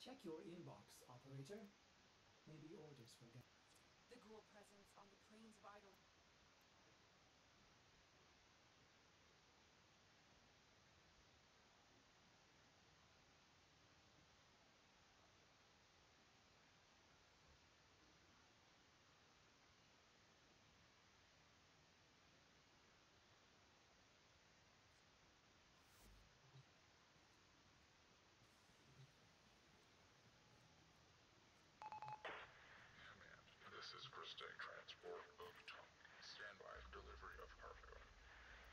Check your inbox, operator. Maybe orders for gas. The ghoul presence on the plains of idle. This is first day transport of Tongue. Standby for delivery of cargo.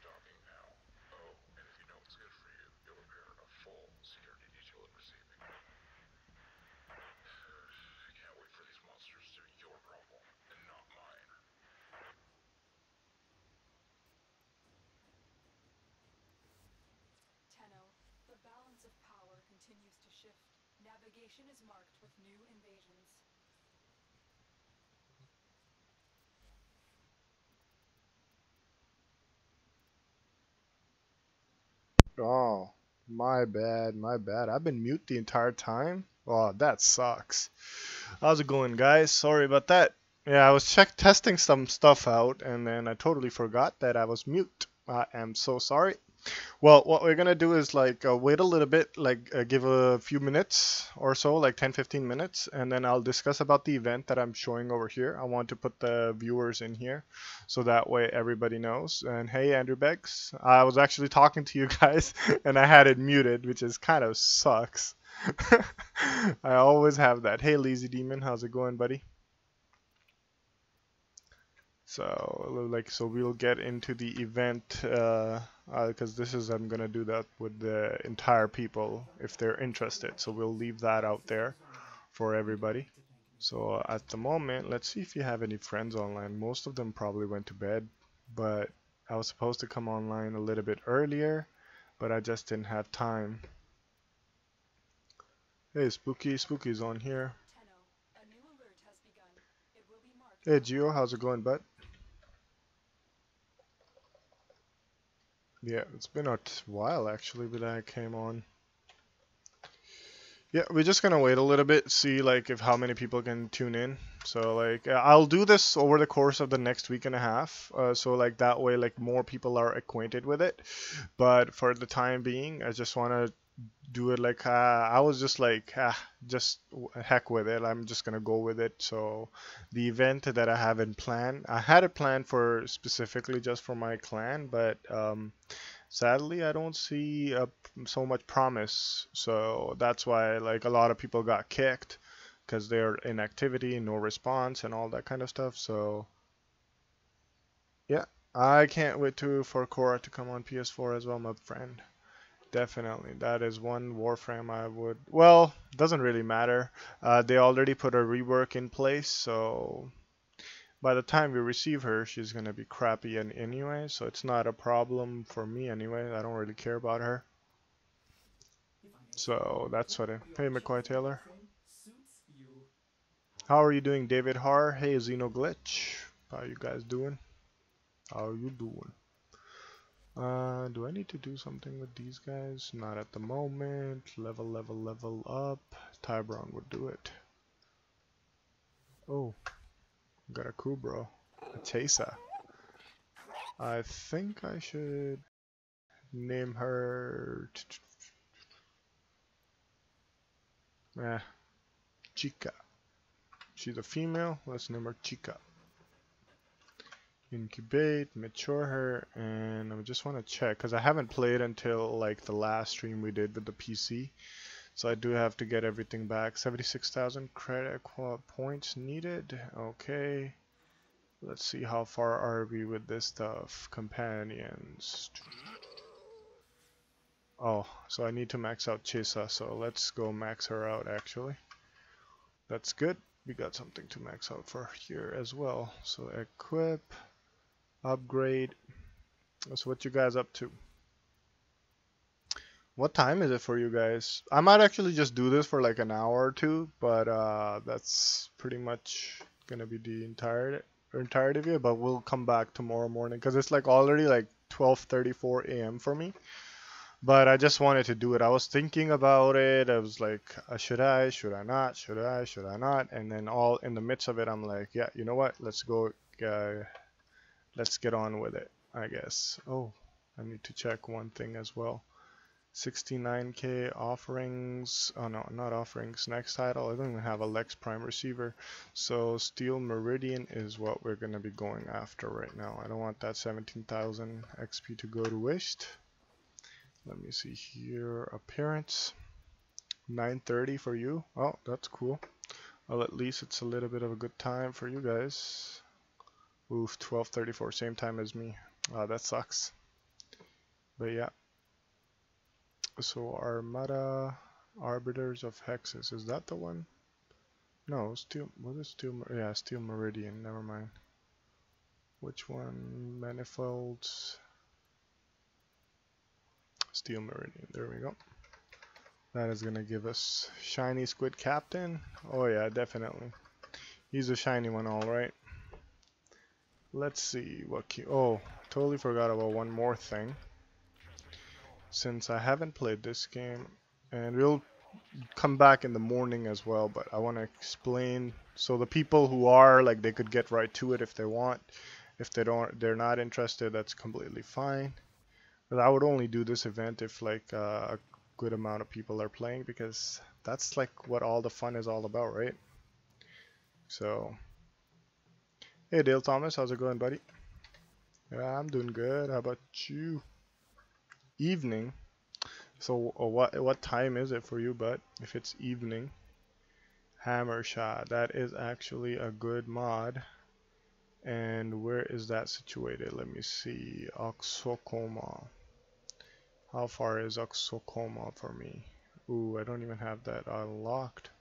Docking now. Oh, and if you know what's good for you, you'll appear a full security detail at receiving. I can't wait for these monsters to be your problem, and not mine. Tenno, the balance of power continues to shift. Navigation is marked with new invasions. Oh, my bad, my bad. I've been mute the entire time. Oh, that sucks. How's it going, guys? Sorry about that. Yeah, I was testing some stuff out, and then I totally forgot that I was mute. I am so sorry. Well, what we're gonna do is like wait a little bit, like give a few minutes or so, like 10-15 minutes, and then I'll discuss about the event that I'm showing over here. I want to put the viewers in here so that way everybody knows. And hey, Andrew Beggs, I was actually talking to you guys and I had it muted, which is kind of sucks. I always have that. Hey, Lazy Demon, how's it going, buddy? So we'll get into the event because this is I'm gonna do that with the entire people if they're interested. So we'll leave that out there for everybody. So at the moment, let's see if you have any friends online. Most of them probably went to bed, but I was supposed to come online a little bit earlier, but I just didn't have time. Hey, Spooky's on here. Tenno, a new alert has begun. It will be marked. Hey, Gio, how's it going, bud? Yeah, it's been a while actually that I came on. Yeah, we're just gonna wait a little bit, see like if how many people can tune in. So like I'll do this over the course of the next week and a half. So like that way like more people are acquainted with it. But for the time being, I just wanna do it like I was just like just heck with it. I'm just gonna go with it. So the event that I have in plan, I had it planned for specifically just for my clan, but sadly I don't see so much promise. So that's why like a lot of people got kicked because they're in activity, no response, and all that kind of stuff. So yeah, I can't wait for Cora to come on PS4 as well, my friend. Definitely, that is one Warframe I would. Well, doesn't really matter. They already put a rework in place, so by the time we receive her, she's gonna be crappy anyway. So it's not a problem for me anyway. I don't really care about her. So that's what. Hey, McCoy Taylor. How are you doing, David Har? Hey, Xenoglitch. How you guys doing? How you doing? Do I need to do something with these guys? Not at the moment. Level up. Ty Brown would do it. Oh, got a crew, bro. A Tesa. I think I should name her... Chica. She's a female. Let's name her Chica. Incubate, mature her, and I just want to check because I haven't played until like the last stream we did with the PC, so I do have to get everything back. 76,000 credit points needed. Okay, let's see how far are we with this stuff. Companions. Oh, so I need to max out Chisa, so let's go max her out actually. That's good. We got something to max out for here as well. So equip. Upgrade. So what you guys up to? What time is it for you guys? I might actually just do this for like an hour or two, but that's pretty much gonna be the entirety of it. But we'll come back tomorrow morning because it's like already like 12:34 a.m. for me. But I just wanted to do it. I was thinking about it. I was like, should I not, should I not? And then all in the midst of it, I'm like, yeah, you know what? Let's go. Let's get on with it, I guess. Oh, I need to check one thing as well. 69k offerings. Oh no, not offerings. Next title. I don't even have a Lex Prime receiver. So Steel Meridian is what we're gonna be going after right now. I don't want that 17,000 XP to go to waste. Let me see here. Appearance. 9:30 for you. Oh, that's cool. Well, at least it's a little bit of a good time for you guys. Oof, 12:34, same time as me. That sucks. But yeah. So Armada Arbiters of Hexes, is that the one? No, Steel. What is Steel? Yeah, Steel Meridian. Never mind. Which one? Manifolds. Steel Meridian. There we go. That is gonna give us shiny Squid Captain. Oh yeah, definitely. He's a shiny one, all right. Let's see what. Oh, totally forgot about one more thing. Since I haven't played this game, and we'll come back in the morning as well, but I want to explain so the people who are like, they could get right to it if they want. If they don't, they're not interested, that's completely fine. But I would only do this event if like a good amount of people are playing, because that's like what all the fun is all about, right? So, hey Dale Thomas, how's it going, buddy? Yeah, I'm doing good. How about you? Evening. So what time is it for you, bud? If it's evening. Hammer shot. That is actually a good mod. And where is that situated? Let me see. Oxokoma. How far is Oxokoma for me? Ooh, I don't even have that unlocked.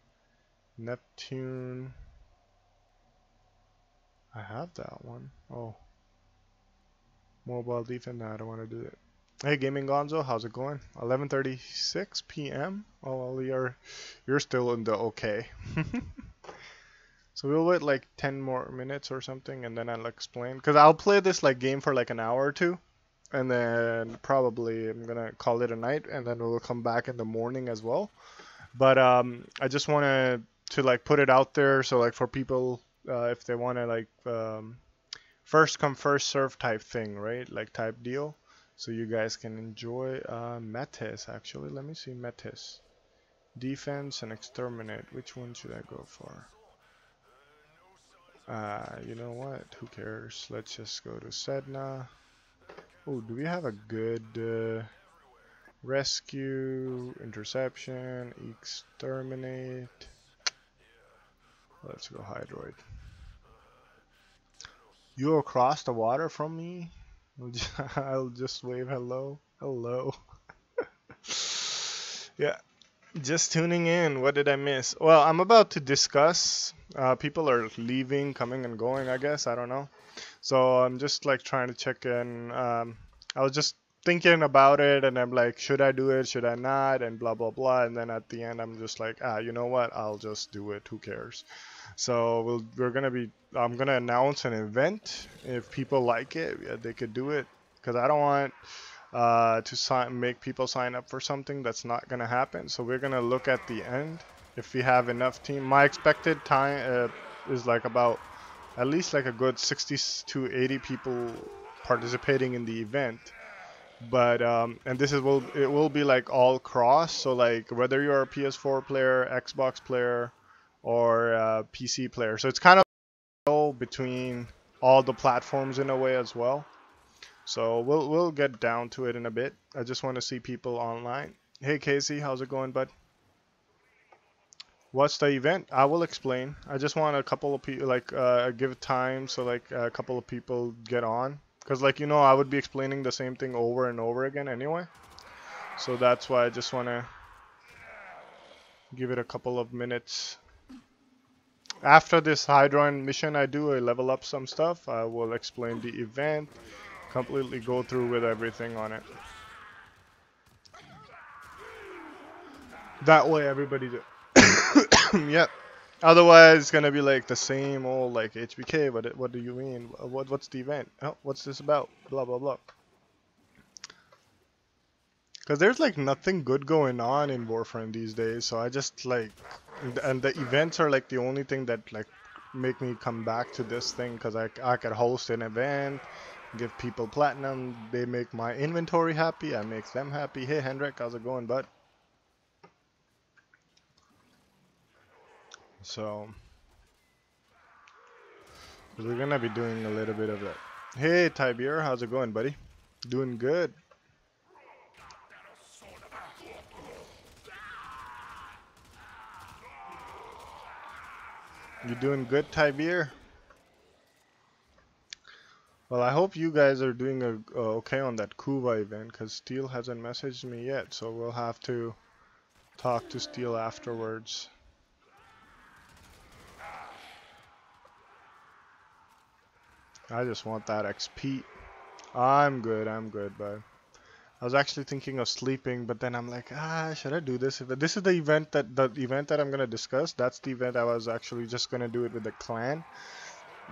Neptune. I have that one. Oh. Mobile defense. No, I don't want to do it. Hey Gaming Gonzo, how's it going? 11:36 p.m. Oh, well, you're still in the okay. So we'll wait like 10 more minutes or something, and then I'll explain. Cause I'll play this like game for like an hour or two, and then probably I'm gonna call it a night, and then we'll come back in the morning as well. But I just wanted to like put it out there, so like for people if they want to like first come first serve type thing, right? Like type deal. So you guys can enjoy Metis, actually. Let me see Metis. Defense and exterminate. Which one should I go for? You know what? Who cares? Let's just go to Sedna. Oh, do we have a good rescue, interception, exterminate? Let's go Hydroid. You across the water from me? I'll just wave hello. Hello. Yeah. Just tuning in. What did I miss? Well, I'm about to discuss. People are leaving, coming and going, I guess. I don't know. So I'm just like trying to check in. I was just thinking about it, and I'm like, should I do it? Should I not? And blah, blah, blah. And then at the end, I'm just like, you know what? I'll just do it. Who cares? So I'm going to announce an event. If people like it, yeah, they could do it. Because I don't want to make people sign up for something that's not going to happen. So we're going to look at the end. If we have enough team. My expected time is like about at least like a good 60 to 80 people participating in the event. But and this it will be like all cross. So like whether you're a PS4 player, Xbox player, or PC player. So it's kind of between all the platforms in a way as well. So we'll get down to it in a bit. I just want to see people online. Hey Casey, how's it going, bud? What's the event? I will explain. I just want a couple of people like give time so like a couple of people get on, because like you know I would be explaining the same thing over and over again anyway. So that's why I just want to give it a couple of minutes. After this Hydron mission I level up some stuff. I will explain the event, completely go through with everything on it. That way everybody yep. Otherwise it's gonna be like the same old like HBK. What do you mean? What's the event? Oh, what's this about? Blah blah blah. Because there's like nothing good going on in Warframe these days, so I just like, and the events are like the only thing that like make me come back to this thing, because I could host an event, give people platinum, they make my inventory happy, I make them happy. Hey Hendrik, how's it going, bud? So we're gonna be doing a little bit of that. Hey Tiber, how's it going, buddy? Doing good. You doing good, Tiber? Well, I hope you guys are doing okay on that Kuva event, because Steel hasn't messaged me yet, so we'll have to talk to Steel afterwards. I just want that XP. I'm good, bud. I was actually thinking of sleeping, but then I'm like, should I do this? This is the event that I'm gonna discuss. That's the event I was actually just gonna do it with the clan.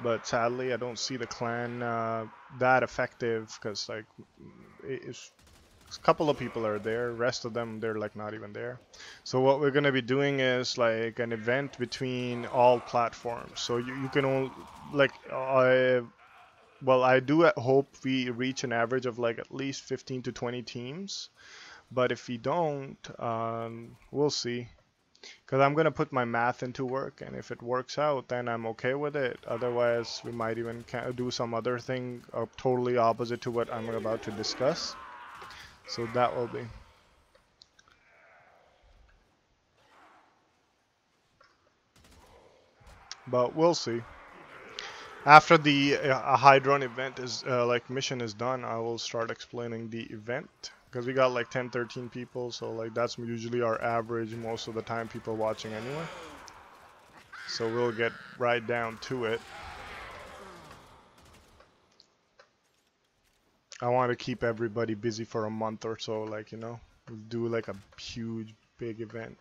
But sadly, I don't see the clan that effective, because like a couple of people are there, rest of them they're like not even there. So what we're gonna be doing is like an event between all platforms. So you can only like I do hope we reach an average of like at least 15 to 20 teams. But if we don't, we'll see. Because I'm going to put my math into work, and if it works out, then I'm okay with it. Otherwise, we might even do some other thing totally opposite to what I'm about to discuss. So that will be. But we'll see. After the Hydron event is mission is done, I will start explaining the event. Because we got like 10-13 people, so like that's usually our average most of the time, people watching anyway. So we'll get right down to it. I want to keep everybody busy for a month or so, like, you know, do like a huge big event.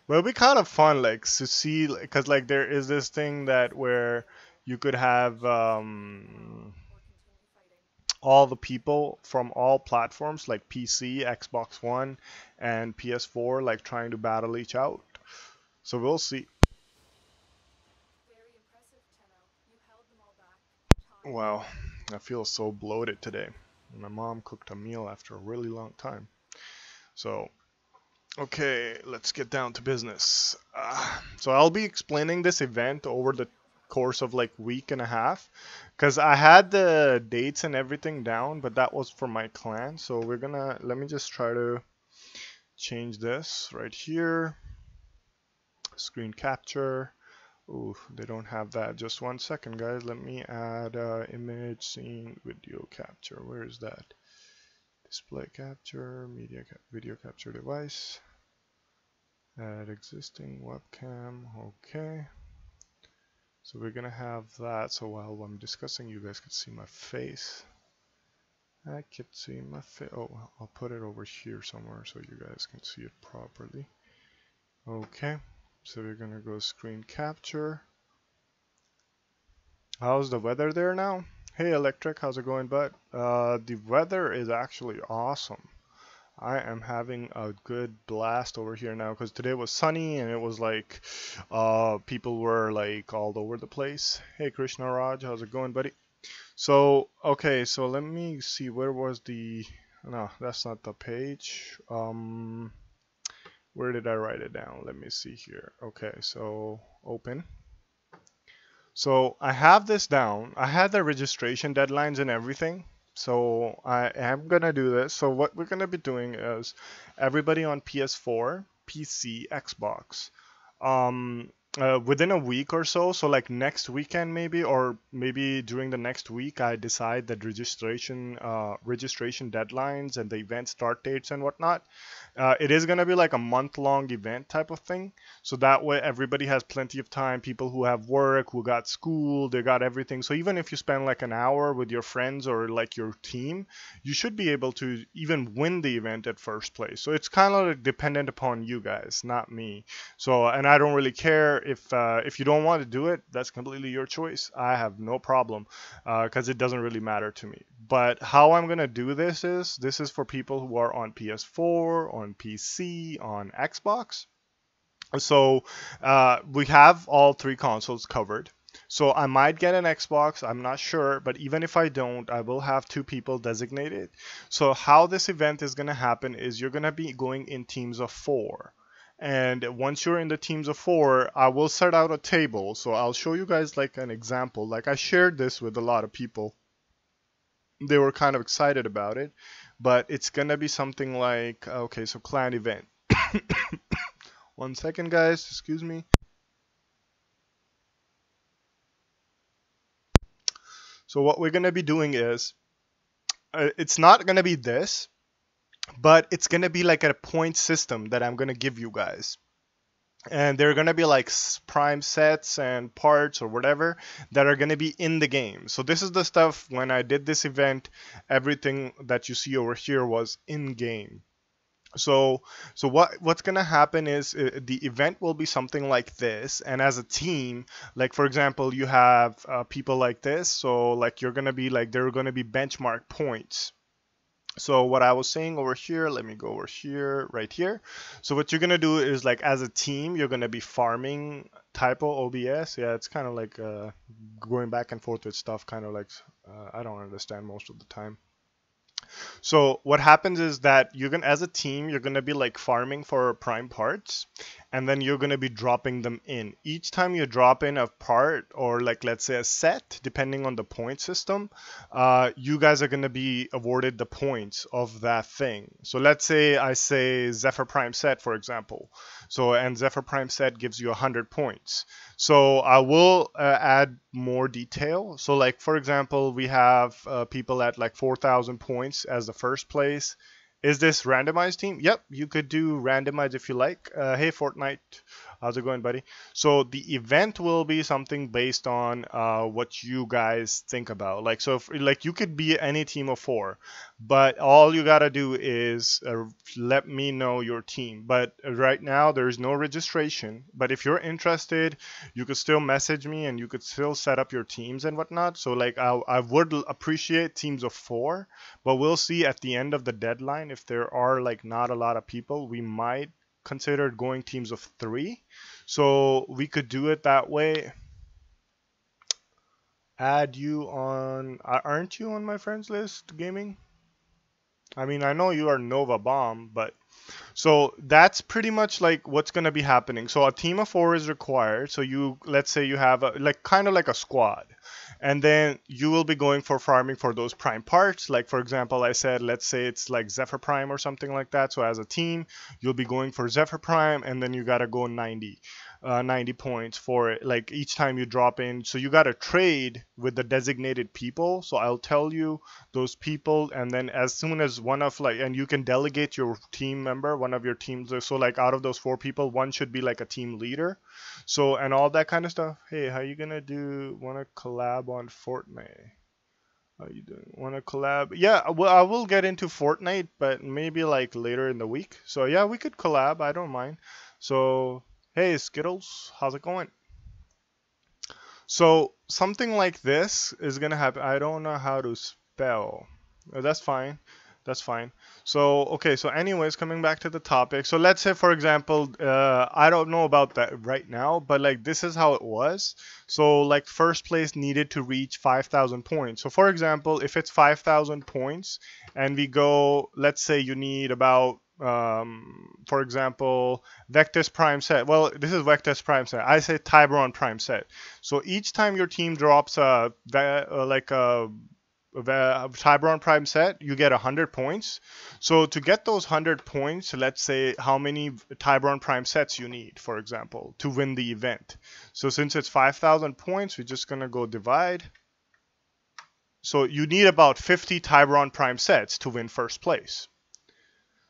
But it'll be kind of fun, like, to see, because like there is this thing that where you could have all the people from all platforms like PC, Xbox One, and PS4 like trying to battle each out. So we'll see. Very impressive, Tenno. You held them all back. Wow, I feel so bloated today. My mom cooked a meal after a really long time. So, okay, let's get down to business. So I'll be explaining this event over the course of like week and a half, because I had the dates and everything down, but that was for my clan. So we're gonna, let me just try to change this right here. Screen capture. Ooh, they don't have that. Just 1 second, guys. Let me add image, scene, video capture. Where is that? Display capture, video capture device. Add existing webcam. Okay. So we're gonna have that. So while I'm discussing, you guys can see my face. I can see my face. Oh, I'll put it over here somewhere so you guys can see it properly. Okay. So we're gonna go screen capture. How's the weather there now? Hey Electric, how's it going, bud? The weather is actually awesome. I am having a good blast over here now, because today was sunny and it was like people were like all over the place. Hey Krishna Raj, how's it going, buddy? So okay, so let me see, where was the, no, that's not the page. Where did I write it down? Let me see here. Okay, so open. So I have this down. I had the registration deadlines and everything. So I am gonna do this. So what we're gonna be doing is everybody on PS4, PC, Xbox, within a week or so, so like next weekend maybe, or maybe during the next week, I decide that registration deadlines and the event start dates and whatnot. It is going to be like a month-long event type of thing, so that way everybody has plenty of time. People who have work, who got school, they got everything. So even if you spend like an hour with your friends or like your team, you should be able to even win the event at first place. So it's kind of dependent upon you guys, not me. So, and I don't really care if you don't want to do it, that's completely your choice. I have no problem, because it doesn't really matter to me. But how I'm gonna do this is for people who are on PS4, on PC, on Xbox. So we have all three consoles covered. So I might get an Xbox, I'm not sure, but even if I don't, I will have two people designated. So how this event is going to happen is you're going to be going in teams of 4. And once you're in the teams of 4, I will set out a table. So I'll show you guys like an example. Like I shared this with a lot of people. They were kind of excited about it, but it's going to be something like, okay, so clan event. 1 second, guys, excuse me. So what we're going to be doing is, it's not going to be this, but it's going to be like a point system that I'm going to give you guys. And they're going to be like prime sets and parts or whatever that are going to be in the game. So this is the stuff when I did this event, everything that you see over here was in game. So what's gonna happen is the event will be something like this, and as a team, like for example, you have people like this. So like you're gonna be like there are gonna be benchmark points. So what I was saying over here, let me go over here, right here. So what you're gonna do is like as a team, you're gonna be farming typo OBS. Yeah, it's kind of like going back and forth with stuff. Kind of like I don't understand most of the time. So what happens is that you're gonna, as a team, you're gonna be like farming for prime parts, and then you're gonna be dropping them in. Each time you drop in a part, or like let's say a set, depending on the point system, you guys are gonna be awarded the points of that thing. So let's say I say Zephyr Prime set, for example. So and Zephyr Prime set gives you 100 points. So I will add more detail. So like for example, we have people at like 4,000 points as the first place. Is this randomized team? Yep, you could do randomized if you like. Hey Fortnite, how's it going, buddy? So the event will be something based on what you guys think about. Like so, if, like you could be any team of 4, but all you gotta do is let me know your team. But right now there's no registration. But if you're interested, you could still message me and you could still set up your teams and whatnot. So like I would appreciate teams of 4, but we'll see at the end of the deadline. If there are like not a lot of people, we might consider going teams of 3. So we could do it that way. Add you on, aren't you on my friends list, gaming? I mean, I know you are Nova Bomb, but so that's pretty much like what's going to be happening. So a team of 4 is required. So you, let's say you have a, like kind of like a squad. And then you will be going for farming for those prime parts. Like for example, I said, let's say it's like Zephyr Prime or something like that. So as a team, you'll be going for Zephyr Prime, and then you got to go 90 points for it. Like each time you drop in. So you got to trade with the designated people. So I'll tell you those people. And then as soon as one of like, and you can delegate your team member, one of your teams. So like out of those 4 people, one should be like a team leader. So, and all that kind of stuff. Hey, how you gonna do? Wanna collab on Fortnite? How you doing? Wanna collab? Yeah, well, I will get into Fortnite, but maybe like later in the week. So yeah, we could collab. I don't mind. So, hey, Skittles, how's it going? So something like this is gonna happen. I don't know how to spell. That's fine. That's fine. So, okay, so anyways, coming back to the topic. So let's say, for example, I don't know about that right now, but like this is how it was. So like first place needed to reach 5,000 points. So for example, if it's 5,000 points and we go, let's say you need about, for example, Vectus Prime set. Well, this is Vectus Prime set. I say Tiburon Prime set. So each time your team drops like a Tiburon Prime set, you get 100 points. So to get those 100 points, let's say how many Tiburon Prime sets you need, for example, to win the event. So since it's 5,000 points, we're just gonna go divide. So you need about 50 Tiburon Prime sets to win first place.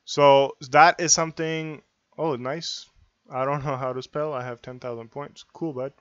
So that is something. Oh, nice. I don't know how to spell. I have 10,000 points. Cool, bud.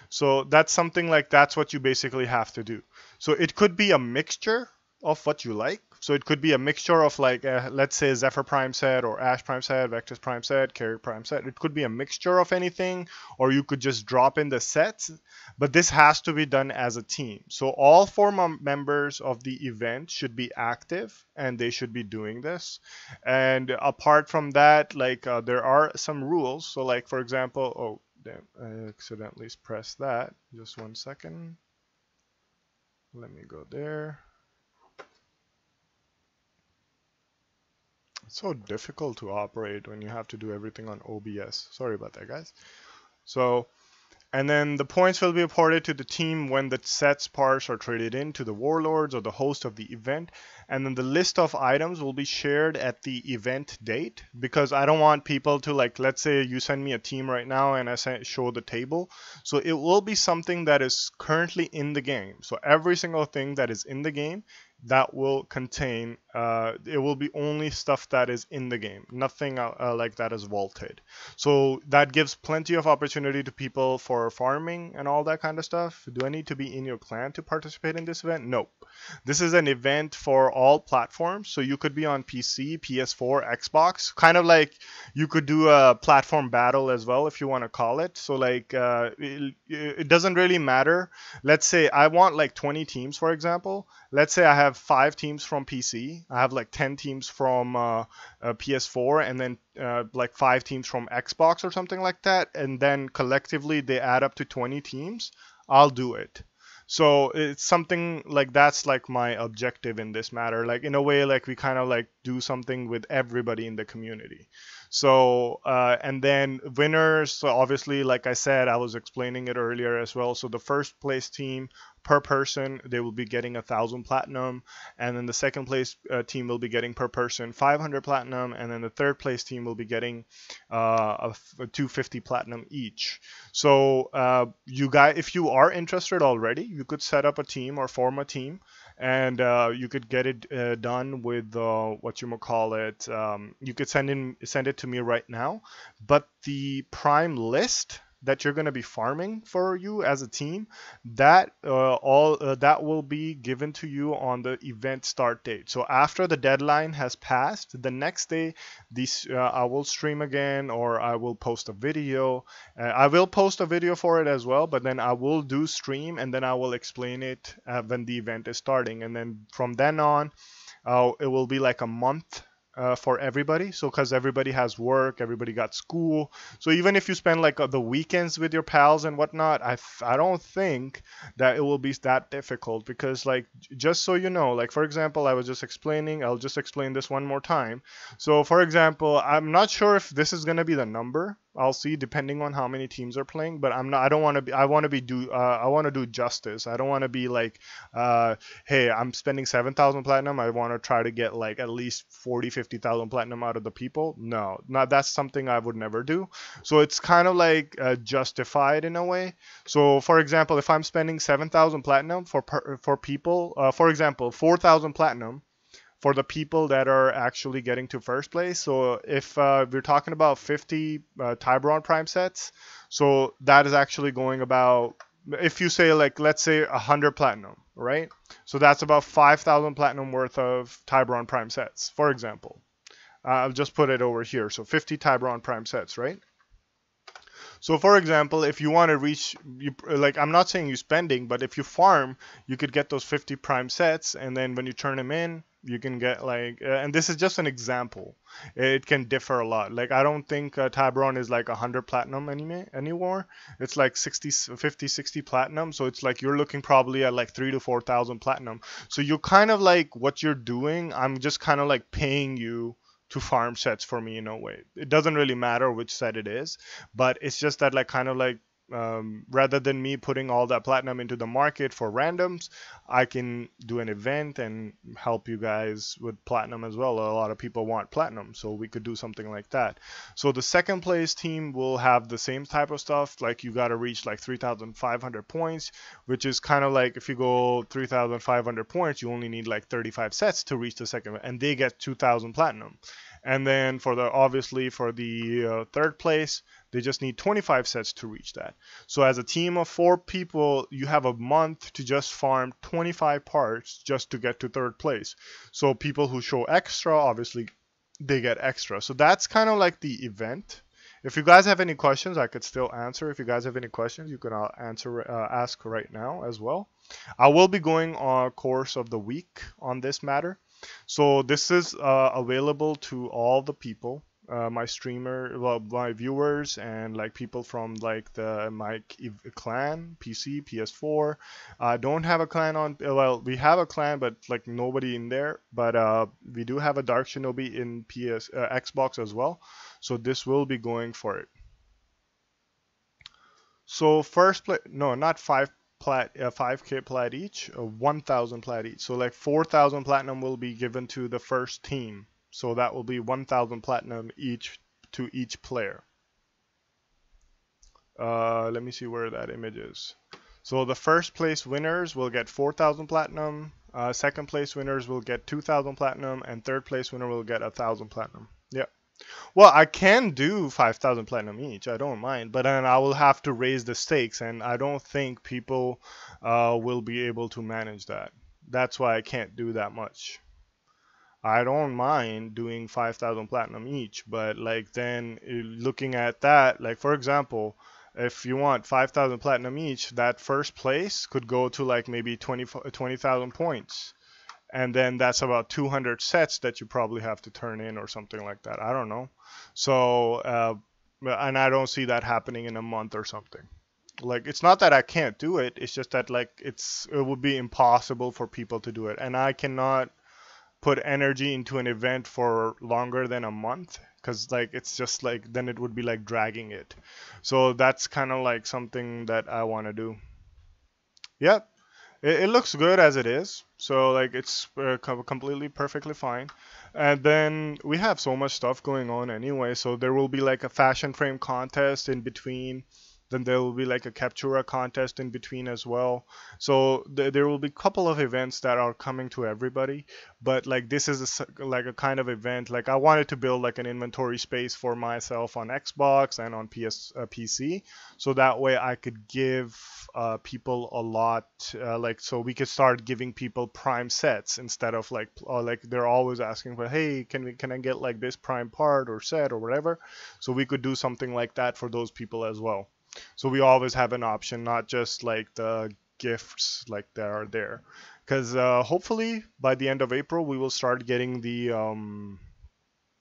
So that's something like that's what you basically have to do. So it could be a mixture of what you like. So it could be a mixture of like, let's say Zephyr Prime set or Ash Prime set, Vectus Prime set, Carrier Prime set. It could be a mixture of anything, or you could just drop in the sets. But this has to be done as a team. So all Forma members of the event should be active, and they should be doing this. And apart from that, like there are some rules. So like, for example, oh damn, I accidentally pressed that. Just 1 second. Let me go there. It's so difficult to operate when you have to do everything on OBS. Sorry about that, guys. So, and then the points will be reported to the team when the sets parts are traded in to the warlords or the host of the event. And then the list of items will be shared at the event date, because I don't want people to, like, let's say you send me a team right now and I show the table. So it will be something that is currently in the game. So every single thing that is in the game, that will contain, it will be only stuff that is in the game, nothing like that is vaulted. So that gives plenty of opportunity to people for farming and all that kind of stuff. Do I need to be in your clan to participate in this event? Nope. This is an event for all platforms, so you could be on PC, PS4, Xbox, kind of like you could do a platform battle as well if you want to call it. So like it doesn't really matter. Let's say I want like 20 teams, for example. Let's say I have 5 teams from PC, I have like 10 teams from PS4, and then like 5 teams from Xbox or something like that, and then collectively they add up to 20 teams. I'll do it. So it's something like that's like my objective in this matter. Like in a way, like we kind of like do something with everybody in the community. So and then winners, so obviously, like I said, I was explaining it earlier as well. So the first place team per person, they will be getting 1,000 platinum, and then the second place team will be getting per person 500 platinum, and then the third place team will be getting 250 platinum each. So you guys, if you are interested already, you could set up a team or form a team, and you could get it done with what you call it. You could send it to me right now, but the prime list that you're going to be farming for you as a team, that that will be given to you on the event start date. So after the deadline has passed, the next day, I will stream again, or I will post a video. I will post a video for it as well, but then I will do stream, and then I will explain it when the event is starting. And then from then on, it will be like a month for everybody. So because everybody has work, everybody got school, so even if you spend like the weekends with your pals and whatnot, I don't think that it will be that difficult, because like, just so you know, like for example, I was just explaining, I'll just explain this one more time. So for example, I'm not sure if this is going to be the number. I'll see depending on how many teams are playing, but I don't want to be, I want to do justice. I don't want to be like, hey, I'm spending 7,000 platinum, I want to try to get like at least 50,000 platinum out of the people. No, that's something I would never do. So it's kind of like justified in a way. So for example, if I'm spending 7,000 platinum for people, for example, 4,000 platinum for the people that are actually getting to first place. So if we're talking about 50 Tiburon Prime sets, so that is actually going about, if you say like, let's say 100 platinum, right? So that's about 5,000 platinum worth of Tiburon Prime sets, for example. I'll just put it over here. So 50 Tiburon Prime sets, right? So for example, if you want to reach, like, I'm not saying you're spending, but if you farm, you could get those 50 prime sets, and then when you turn them in, you can get like, and this is just an example. It can differ a lot. Like, I don't think Tiburon is like 100 platinum anymore. It's like 50, 60 platinum. So it's like you're looking probably at like 3,000 to 4,000 platinum. So you're kind of like, what you're doing, I'm just kind of like paying you to farm sets for me in a way. It doesn't really matter which set it is, but it's just that like kind of like rather than me putting all that platinum into the market for randoms, I can do an event and help you guys with platinum as well. A lot of people want platinum, so we could do something like that. So the second place team will have the same type of stuff, like you got to reach like 3,500 points, which is kind of like, if you go 3,500 points, you only need like 35 sets to reach the second, and they get 2,000 platinum. And then for the obviously for the third place, they just need 25 sets to reach that. So as a team of 4 people, you have a month to just farm 25 parts just to get to third place. So people who show extra, obviously they get extra. So that's kind of like the event. If you guys have any questions, I could still answer. If you guys have any questions, you can ask right now as well. I will be going on course of the week on this matter. So this is available to all the people, my my viewers, and like people from like my clan, PC, PS4. I don't have a clan on. Well, we have a clan, but like nobody in there. But we do have a Dark Shinobi in Xbox as well. So this will be going for it. So first play, no, not 5k plat each, 1,000 plat each. So like 4,000 platinum will be given to the first team. So that will be 1,000 platinum each to each player. Let me see where that image is. So the first place winners will get 4,000 platinum. Second place winners will get 2,000 platinum, and third place winner will get 1,000 platinum. Yeah. Well, I can do 5,000 platinum each. I don't mind, but then I will have to raise the stakes, and I don't think people will be able to manage that. That's why I can't do that much. I don't mind doing 5,000 platinum each, but like then looking at that, like for example, if you want 5,000 platinum each, that first place could go to like maybe 20,000 points. And then that's about 200 sets that you probably have to turn in or something like that. I don't know. So, and I don't see that happening in a month or something. Like, it's not that I can't do it. It's just that like it would be impossible for people to do it. And I cannot put energy into an event for longer than a month, because like it's just like then it would be like dragging it. So that's kind of like something that I want to do. Yep. It looks good as it is, so like it's completely perfectly fine. And then we have so much stuff going on anyway, so there will be like a fashion frame contest in between. Then there will be like a Captura contest in between as well. So there will be a couple of events that are coming to everybody. But like this is like a kind of event. Like I wanted to build like an inventory space for myself on Xbox and on PC. So that way I could give people a lot. Like so we could start giving people prime sets instead of like they're always asking for, hey, can I get like this prime part or set or whatever. So we could do something like that for those people as well. So we always have an option, not just like the gifts like that are there. Because hopefully by the end of April we will start getting the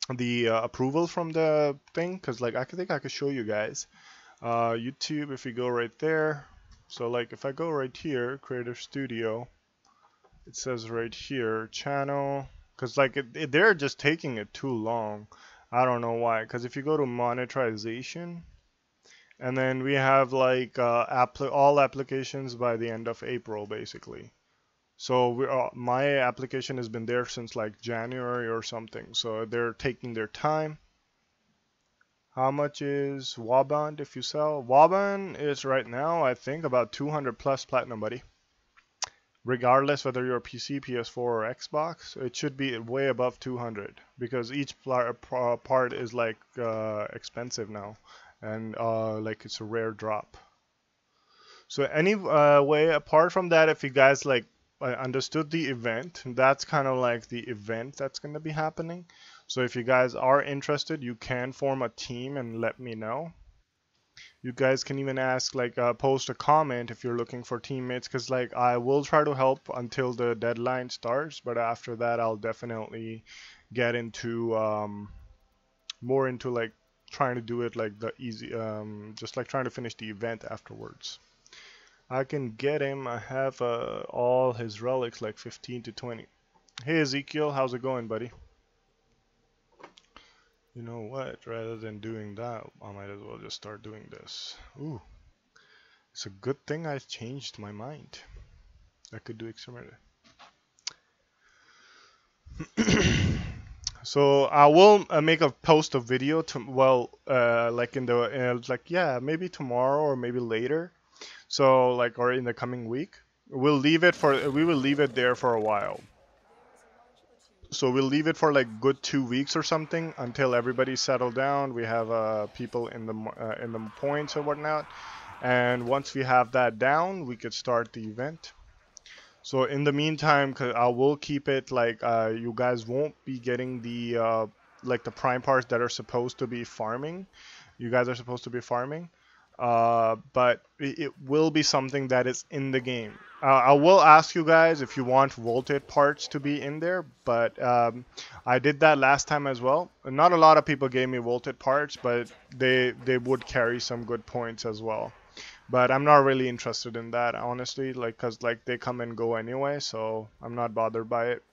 approval from the thing. Because like I think I could show you guys. YouTube, if you go right there. So like if I go right here, Creator Studio, it says right here, channel. Because like they're just taking it too long. I don't know why. Because if you go to monetization. And then we have like all applications by the end of April, basically. So my application has been there since like January or something. So they're taking their time. How much is Waband if you sell? Waband is right now, I think, about 200 plus platinum, buddy. Regardless whether you're PC, PS4, or Xbox, it should be way above 200 because each part is like expensive now. And like it's a rare drop. So anyway, apart from that, if you guys like understood the event, that's kind of like the event that's going to be happening. So if you guys are interested, you can form a team and let me know. You guys can even ask, like post a comment if you're looking for teammates, because like I will try to help until the deadline starts, but after that I'll definitely get into more into like trying to do it like the easy, just like trying to finish the event afterwards. I can get him. I have all his relics, like 15 to 20. Hey Ezekiel, how's it going, buddy? You know what? Rather than doing that, I might as well just start doing this. Ooh, it's a good thing I changed my mind. I could do exterminator. So I will make a post a video to like in the like yeah, maybe tomorrow or maybe later. So like or in the coming week. We will leave it there for a while. So we'll leave it for like good 2 weeks or something until everybody's settled down. We have people in the points or whatnot, and once we have that down, we could start the event. So in the meantime, I will keep it like you guys won't be getting the like the prime parts that are supposed to be farming. You guys are supposed to be farming, but it will be something that is in the game. I will ask you guys if you want volted parts to be in there, but I did that last time as well. Not a lot of people gave me volted parts, but they would carry some good points as well. But I'm not really interested in that, honestly, like, cause like they come and go anyway, so I'm not bothered by it.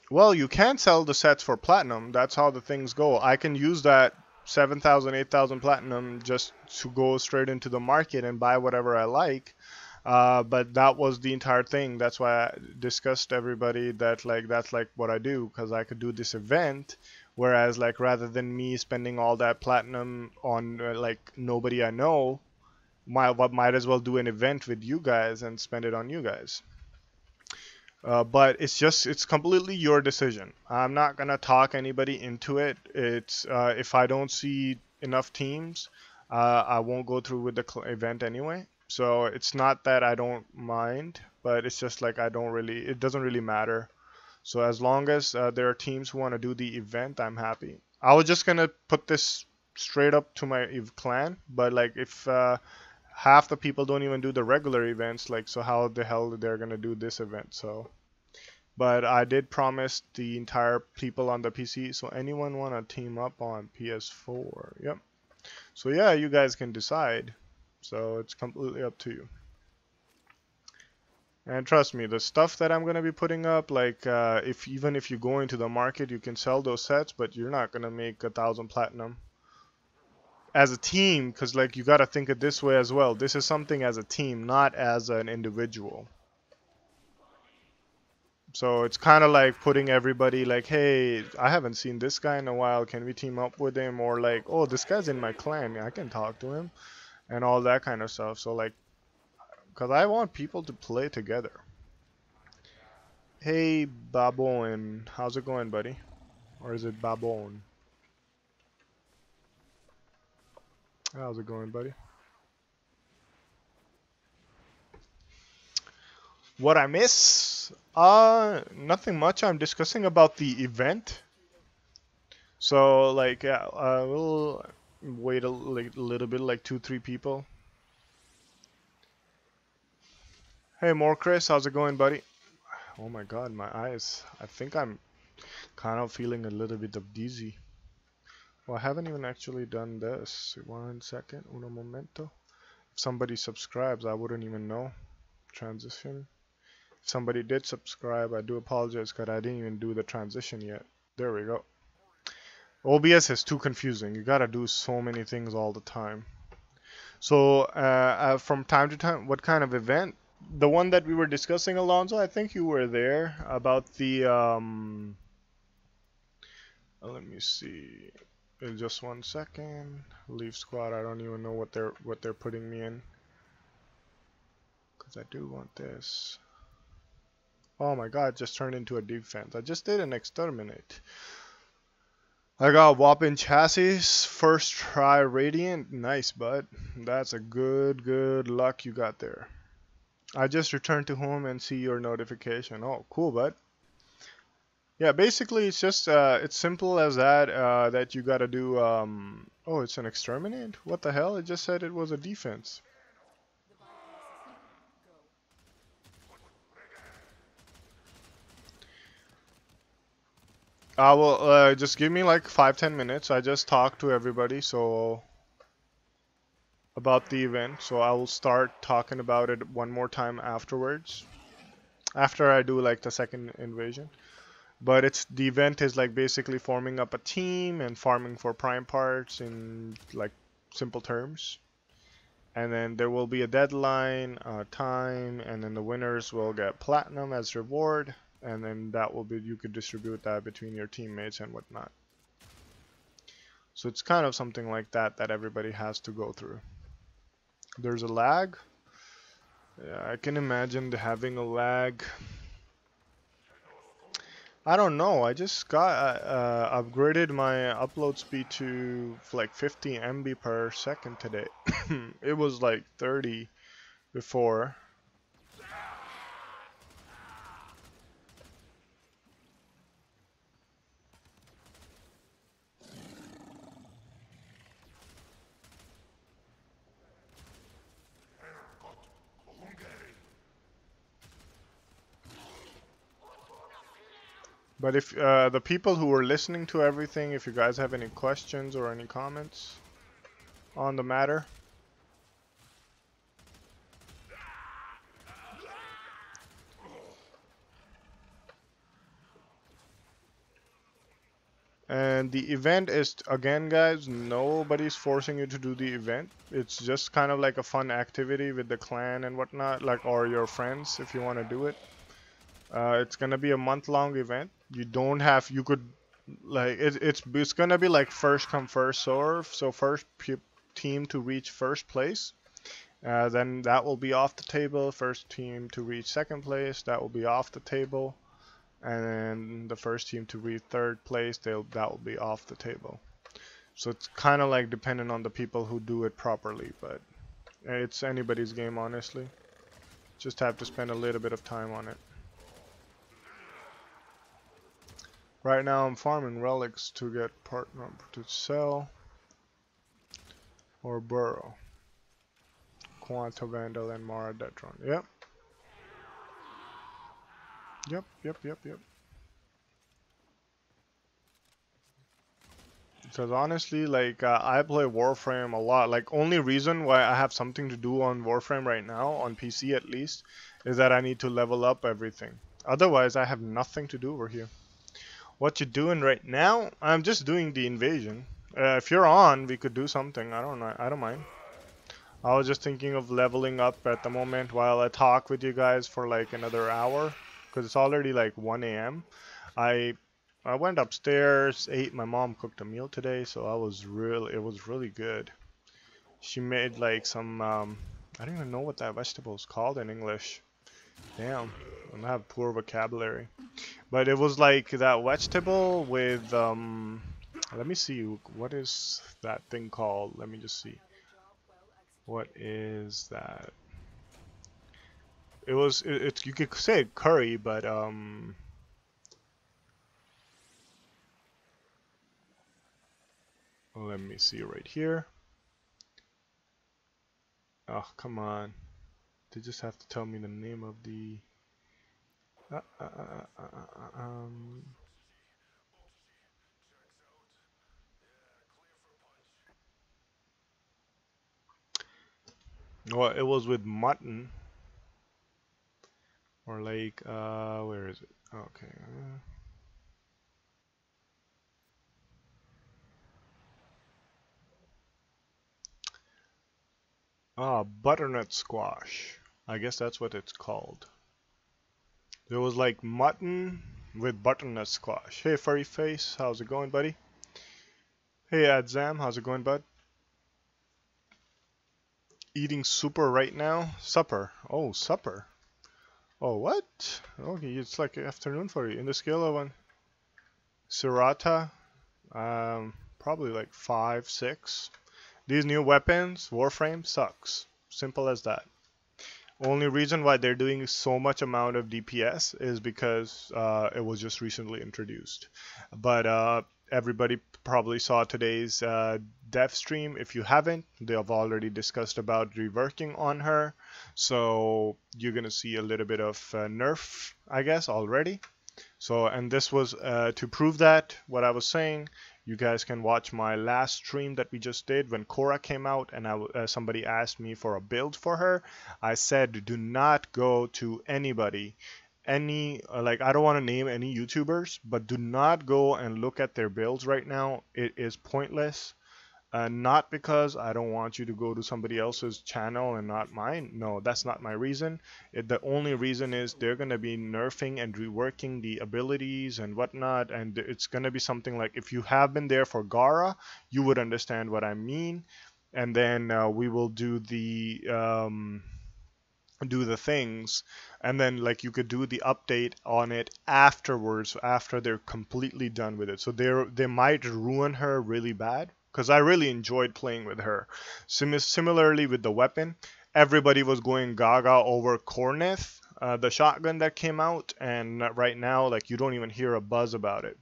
Well, you can sell the sets for platinum. That's how the things go. I can use that 7,000, 8,000 platinum just to go straight into the market and buy whatever I like. But that was the entire thing. That's why I discussed everybody that like that's like what I do, because I could do this event. Whereas like rather than me spending all that platinum on like nobody I know, might as well do an event with you guys and spend it on you guys. But it's completely your decision. I'm not gonna talk anybody into it. It's if I don't see enough teams, I won't go through with the event anyway. So it's not that I don't mind, but it's just like it doesn't really matter. So as long as there are teams who want to do the event, I'm happy. I was just gonna put this straight up to my clan, but like if half the people don't even do the regular events, like so how the hell they're gonna do this event? So, but I did promise the entire people on the PC. So anyone want to team up on PS4? Yep. So yeah, you guys can decide. So it's completely up to you. And trust me, the stuff that I'm gonna be putting up, like even if you go into the market, you can sell those sets, but you're not gonna make 1,000 platinum as a team, because like you gotta think it this way as well. This is something as a team, not as an individual. So it's kind of like putting everybody like, hey, I haven't seen this guy in a while. Can we team up with him? Or like, oh, this guy's in my clan. I can talk to him, and all that kind of stuff. So like, because I want people to play together. Hey, Babon, how's it going, buddy? Or is it Babon? How's it going, buddy? What I miss? Nothing much. I'm discussing about the event. So like, yeah, we'll wait a little bit, like 2-3 people. Hey, more Chris, how's it going, buddy? Oh my God, my eyes. I think I'm kind of feeling a little bit of dizzy. Well, I haven't even actually done this. 1 second, uno momento. If somebody subscribes, I wouldn't even know. Transition. If somebody did subscribe, I do apologize because I didn't even do the transition yet. There we go. OBS is too confusing. You gotta do so many things all the time. So from time to time, what kind of event? The one that we were discussing, Alonzo, I think you were there, about the let me see. In just 1 second. Leave squad. I don't even know what they're putting me in, because I do want this. Oh my God, just turned into a defense. I just did an exterminate. I got Whopping Chassis, first try Radiant. Nice, bud. That's a good luck you got there. I just returned to home and see your notification. Oh, cool, bud. Yeah, basically it's just it's simple as that. That you gotta do. Oh, it's an exterminate. What the hell? It just said it was a defense. I will just give me like 5-10 minutes. I just talked to everybody about the event, so I will start talking about it one more time afterwards. After I do like the second invasion. But the event is like basically forming up a team and farming for prime parts in like simple terms. And then there will be a deadline, time, and then the winners will get platinum as reward. And then that will be, you could distribute that between your teammates and whatnot. So it's kind of something like that everybody has to go through. There's a lag. Yeah, I can imagine having a lag. I don't know. I just got upgraded my upload speed to like 50 MB per second today. It was like 30 before. But if the people who were listening to everything, if you guys have any questions or any comments on the matter. And the event is, again guys, nobody's forcing you to do the event. It's just kind of like a fun activity with the clan and whatnot, like, or your friends if you want to do it. It's gonna be a month-long event. You don't have, you could, like, it's gonna be like first come first serve. So first team to reach first place, then that will be off the table. First team to reach second place, that will be off the table. And then the first team to reach third place, that will be off the table. So it's kind of like dependent on the people who do it properly, but it's anybody's game, honestly. Just have to spend a little bit of time on it. Right now I'm farming relics to get part number to sell or burrow. Quanta Vandal and Mara Detron. Yep. Yep. Because honestly, like, I play Warframe a lot. Like, only reason why I have something to do on Warframe right now, on PC at least, is that I need to level up everything. Otherwise, I have nothing to do over here. What you doing right now? I'm just doing the invasion. If you're on, we could do something. I don't know. I don't mind. I was just thinking of leveling up at the moment while I talk with you guys for like another hour, because it's already like 1 a.m. I went upstairs, ate. My mom cooked a meal today, so it was really good. She made like some I don't even know what that vegetable is called in English. Damn, I have poor vocabulary. But it was like that vegetable with let me see, what is that thing called? Let me just see. What is that? It was it's you could say curry, but let me see right here. Oh, come on. They just have to tell me the name of the well, it was with mutton. Or like, where is it? Okay. Butternut squash. I guess that's what it's called. There was like mutton with butternut squash. Hey, furry face, how's it going, buddy? Hey, Adzam, how's it going, bud? Eating super right now? Supper. Oh, supper. Oh, what? Okay, it's like afternoon for you. In the scale of one. Sirata, probably like 5, 6. These new weapons, Warframe sucks. Simple as that. Only reason why they're doing so much amount of DPS is because it was just recently introduced. But everybody probably saw today's dev stream. If you haven't, they have already discussed about reworking on her. So you're gonna see a little bit of nerf, I guess, already. So, and this was to prove that, what I was saying. You guys can watch my last stream that we just did when Korra came out and somebody asked me for a build for her. I said, do not go to anybody, like, I don't want to name any YouTubers, but do not go and look at their builds right now. It is pointless. Not because I don't want you to go to somebody else's channel and not mine. No, that's not my reason. The only reason is they're going to be nerfing and reworking the abilities and whatnot. And it's going to be something like, if you have been there for Gara, you would understand what I mean. And then we will do the do the things, and then like you could do the update on it afterwards after they're completely done with it. So they might ruin her really bad, because I really enjoyed playing with her. Similarly with the weapon, everybody was going gaga over Corneth, the shotgun that came out, and right now like you don't even hear a buzz about it.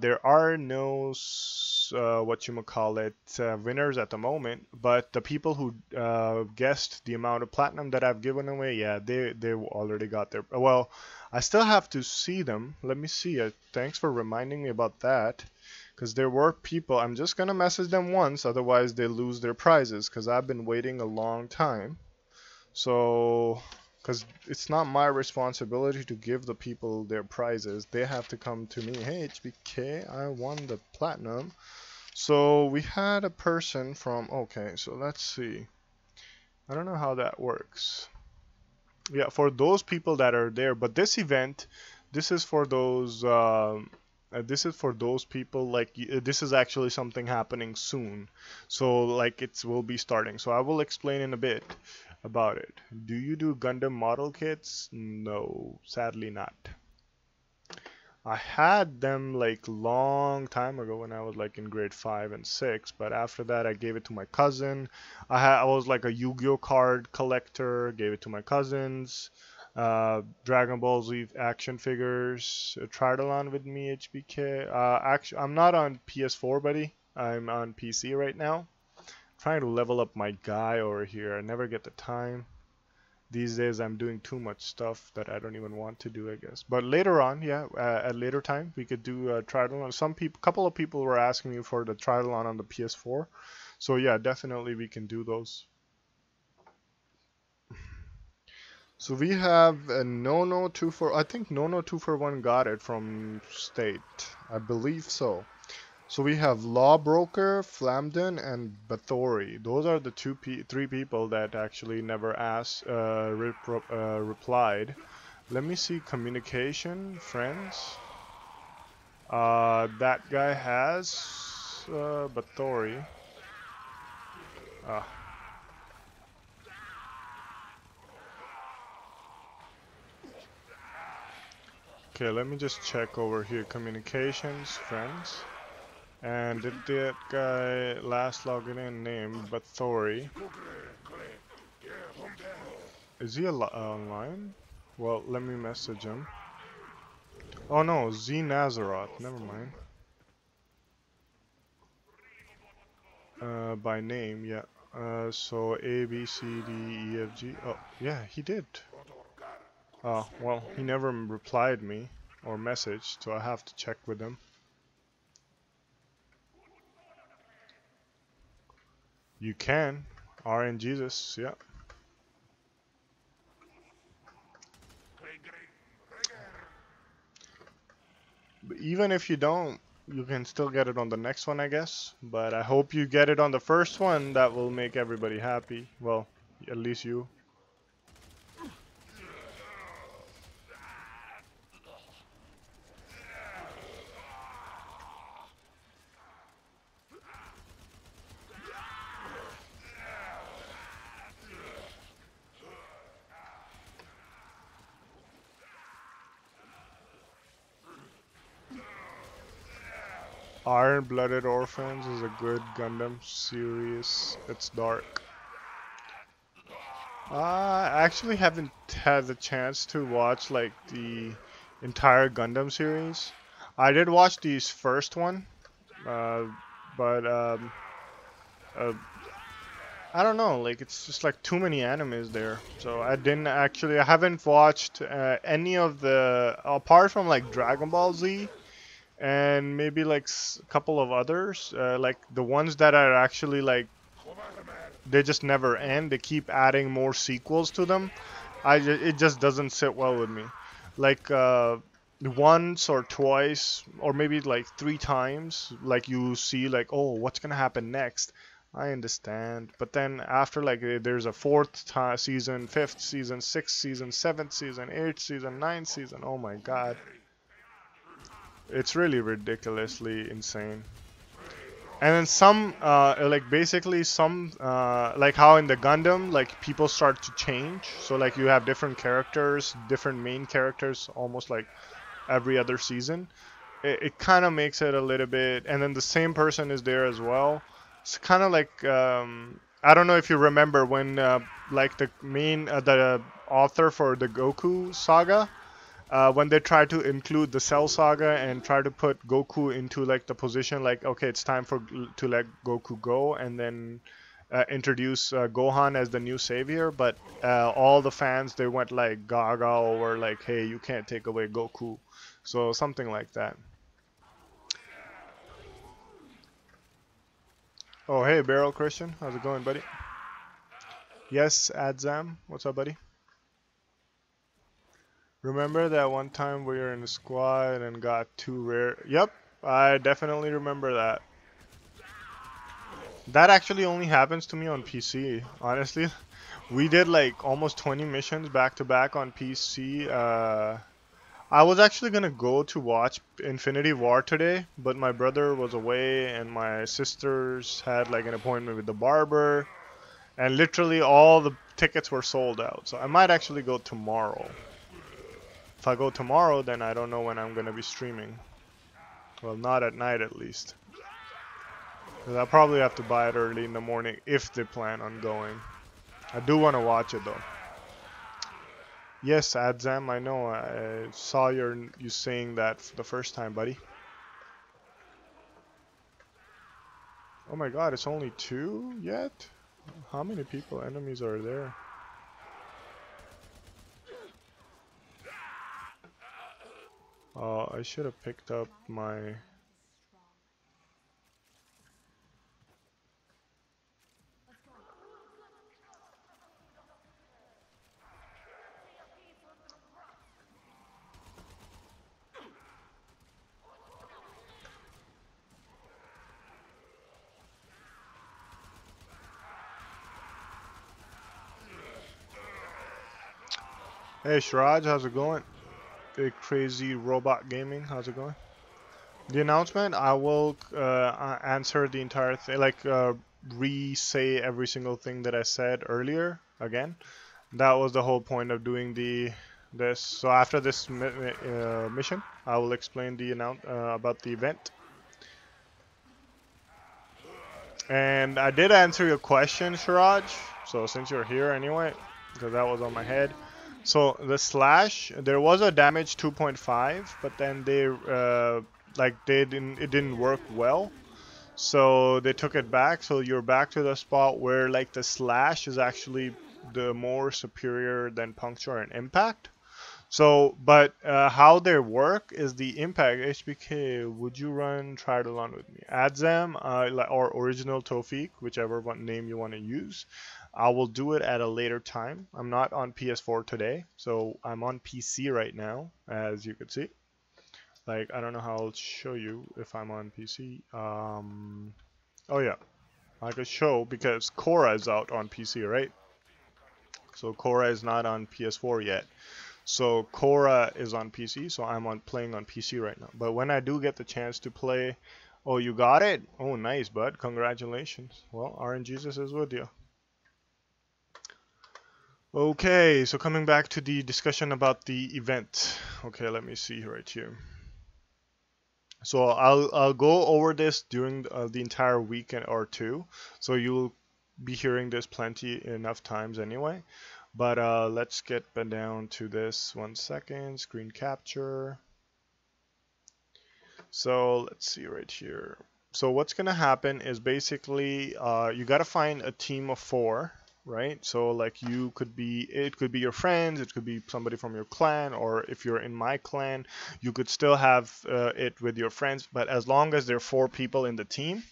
There are no winners at the moment, but the people who guessed the amount of platinum that I've given away, yeah, they already got their. Well, I still have to see them. Let me see. Thanks for reminding me about that, because there were people. I'm just gonna message them once, otherwise they lose their prizes, because I've been waiting a long time. So, because it's not my responsibility to give the people their prizes. They have to come to me. Hey, HBK, I won the platinum. So we had a person from, okay, so let's see. I don't know how that works. Yeah, for those people that are there, but this event, this is for those people, like this is actually something happening soon. So like it will be starting. So I will explain in a bit about it. Do you do Gundam model kits? No, sadly not. I had them like long time ago when I was like in grade 5 and 6, but after that I gave it to my cousin. I was like a Yu-Gi-Oh card collector, gave it to my cousins. Dragon Ball Z action figures, tried along with me, HBK. Actually, I'm not on PS4, buddy. I'm on PC right now. Trying to level up my guy over here. I never get the time. These days I'm doing too much stuff that I don't even want to do, I guess. But later on, yeah, at later time we could do a triathlon. Couple of people were asking me for the triathlon on the PS4. So yeah, definitely we can do those. So we have a Nono241. I think Nono241 got it from State. I believe so. So we have Lawbroker, Flamden, and Bathory. Those are the three people that actually never asked, replied. Let me see communication, friends. That guy has Bathory. Okay, let me just check over here. Communications, friends. And did that guy last login in name Bathory? Is he online? Well, let me message him. Oh no, Z Nazaroth. Never mind. By name, yeah. So A, B, C, D, E, F, G. Oh, yeah, he did. Oh, well, he never replied me or messaged, so I have to check with him. You can. RN Jesus, yeah. But even if you don't, you can still get it on the next one, I guess. But I hope you get it on the first one. That will make everybody happy. Well, at least you. Iron-Blooded Orphans is a good Gundam series. It's dark. I actually haven't had the chance to watch like the entire Gundam series. I did watch the first one, but I don't know. Like it's just like too many animes there. So I haven't watched any of the apart from like Dragon Ball Z. And maybe like a couple of others, like the ones that are actually like they just never end. They keep adding more sequels to them. It just doesn't sit well with me. Like once or twice or maybe like 3 times, like you see like, oh, what's gonna happen next? I understand, but then after like there's a 4th season, 5th season, 6th season, 7th season, 8th season, 9th season. Oh my god. It's really ridiculously insane. And then some, like basically some, like how in the Gundam, like people start to change. So like you have different characters, different main characters, almost like every other season. It kind of makes it a little bit, and then the same person is there as well. It's kind of like, I don't know if you remember when, like the main, the author for the Goku saga, when they try to include the Cell Saga and try to put Goku into like the position like, okay, it's time to let Goku go, and then introduce Gohan as the new savior. But all the fans, they went like gaga over like, hey, you can't take away Goku. So something like that. Oh, hey, Barrel Christian, how's it going, buddy? Yes, Adzam, what's up, buddy? Remember that one time we were in the squad and got 2 rare? Yep, I definitely remember that. That actually only happens to me on PC, honestly. We did like almost 20 missions back to back on PC. I was actually gonna go to watch Infinity War today, but my brother was away and my sisters had like an appointment with the barber, and literally all the tickets were sold out. So I might actually go tomorrow. If I go tomorrow, then I don't know when I'm gonna be streaming. Well, not at night at least. Because I'll probably have to buy it early in the morning if they plan on going. I do want to watch it though. Yes, Adzam, I know. I saw you saying that for the first time, buddy. Oh my god, it's only 2 yet? How many enemies are there? Oh, I should have picked up my... Hey Shiraj, how's it going? Hey Crazy Robot Gaming, how's it going? The announcement, I will answer the entire thing, like re-say every single thing that I said earlier again. That was the whole point of doing this. So after this mission, I will explain the about the event. And I did answer your question, Shiraj. So since you're here anyway, because that was on my head. So the slash, there was a damage 2.5, but then they it didn't work well. So they took it back. So you're back to the spot where like the slash is actually the more superior than puncture and impact. So, but how they work is the impact. HBK, would you run Triathlon with me? Adzam or Original Tofik, whichever one name you want to use. I will do it at a later time. I'm not on PS4 today, so I'm on PC right now, as you can see. Like, I don't know how I'll show you if I'm on PC. Oh yeah, I could show because Korra is out on PC, right? So Korra is not on PS4 yet. So Korra is on PC, so I'm playing on PC right now. But when I do get the chance to play, oh, you got it? Oh, nice, bud. Congratulations. Well, RNGesus is with you. Okay, so coming back to the discussion about the event. Okay, let me see right here. So I'll go over this during the entire week or two. So you'll be hearing this enough times anyway. But let's get down to this 1 second, screen capture. So let's see right here. So what's gonna happen is basically you gotta find a team of 4, right? So like it could be your friends, it could be somebody from your clan, or if you're in my clan, you could still have it with your friends, but as long as there are 4 people in the team.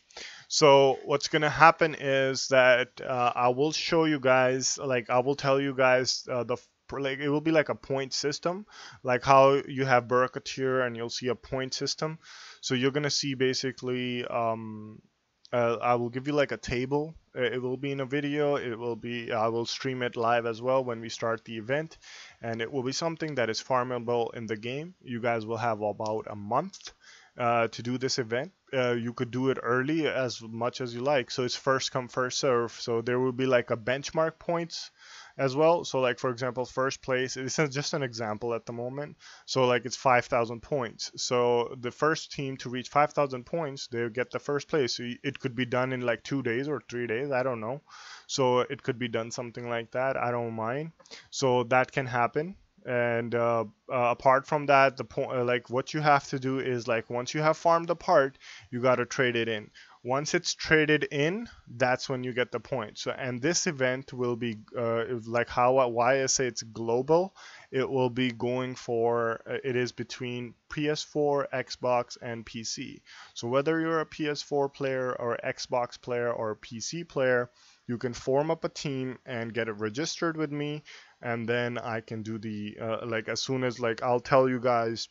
So what's gonna happen is that I will show you guys, like I will tell you guys like it will be like a point system, like how you have Burkatir and you'll see a point system. So you're gonna see basically I will give you like a table. It will be in a video. I will stream it live as well when we start the event, and it will be something that is farmable in the game. You guys will have about a month to do this event. you could do it early as much as you like. So it's first come first serve. So there will be like a benchmark points as well. So like for example, first place, this is just an example at the moment. So like it's 5,000 points. So the first team to reach 5,000 points, they get the first place. So it could be done in like 2 days or 3 days, I don't know. So it could be done something like that, I don't mind. So that can happen. And apart from that, the point, like what you have to do is like once you have farmed the part, you got to trade it in. Once it's traded in, that's when you get the point. So, and this event will be like why I say it's global. It will be going for it is between PS4, Xbox, and PC. So whether you're a PS4 player or Xbox player or PC player, you can form up a team and get it registered with me, and then I can do the like as soon as like I'll tell you guys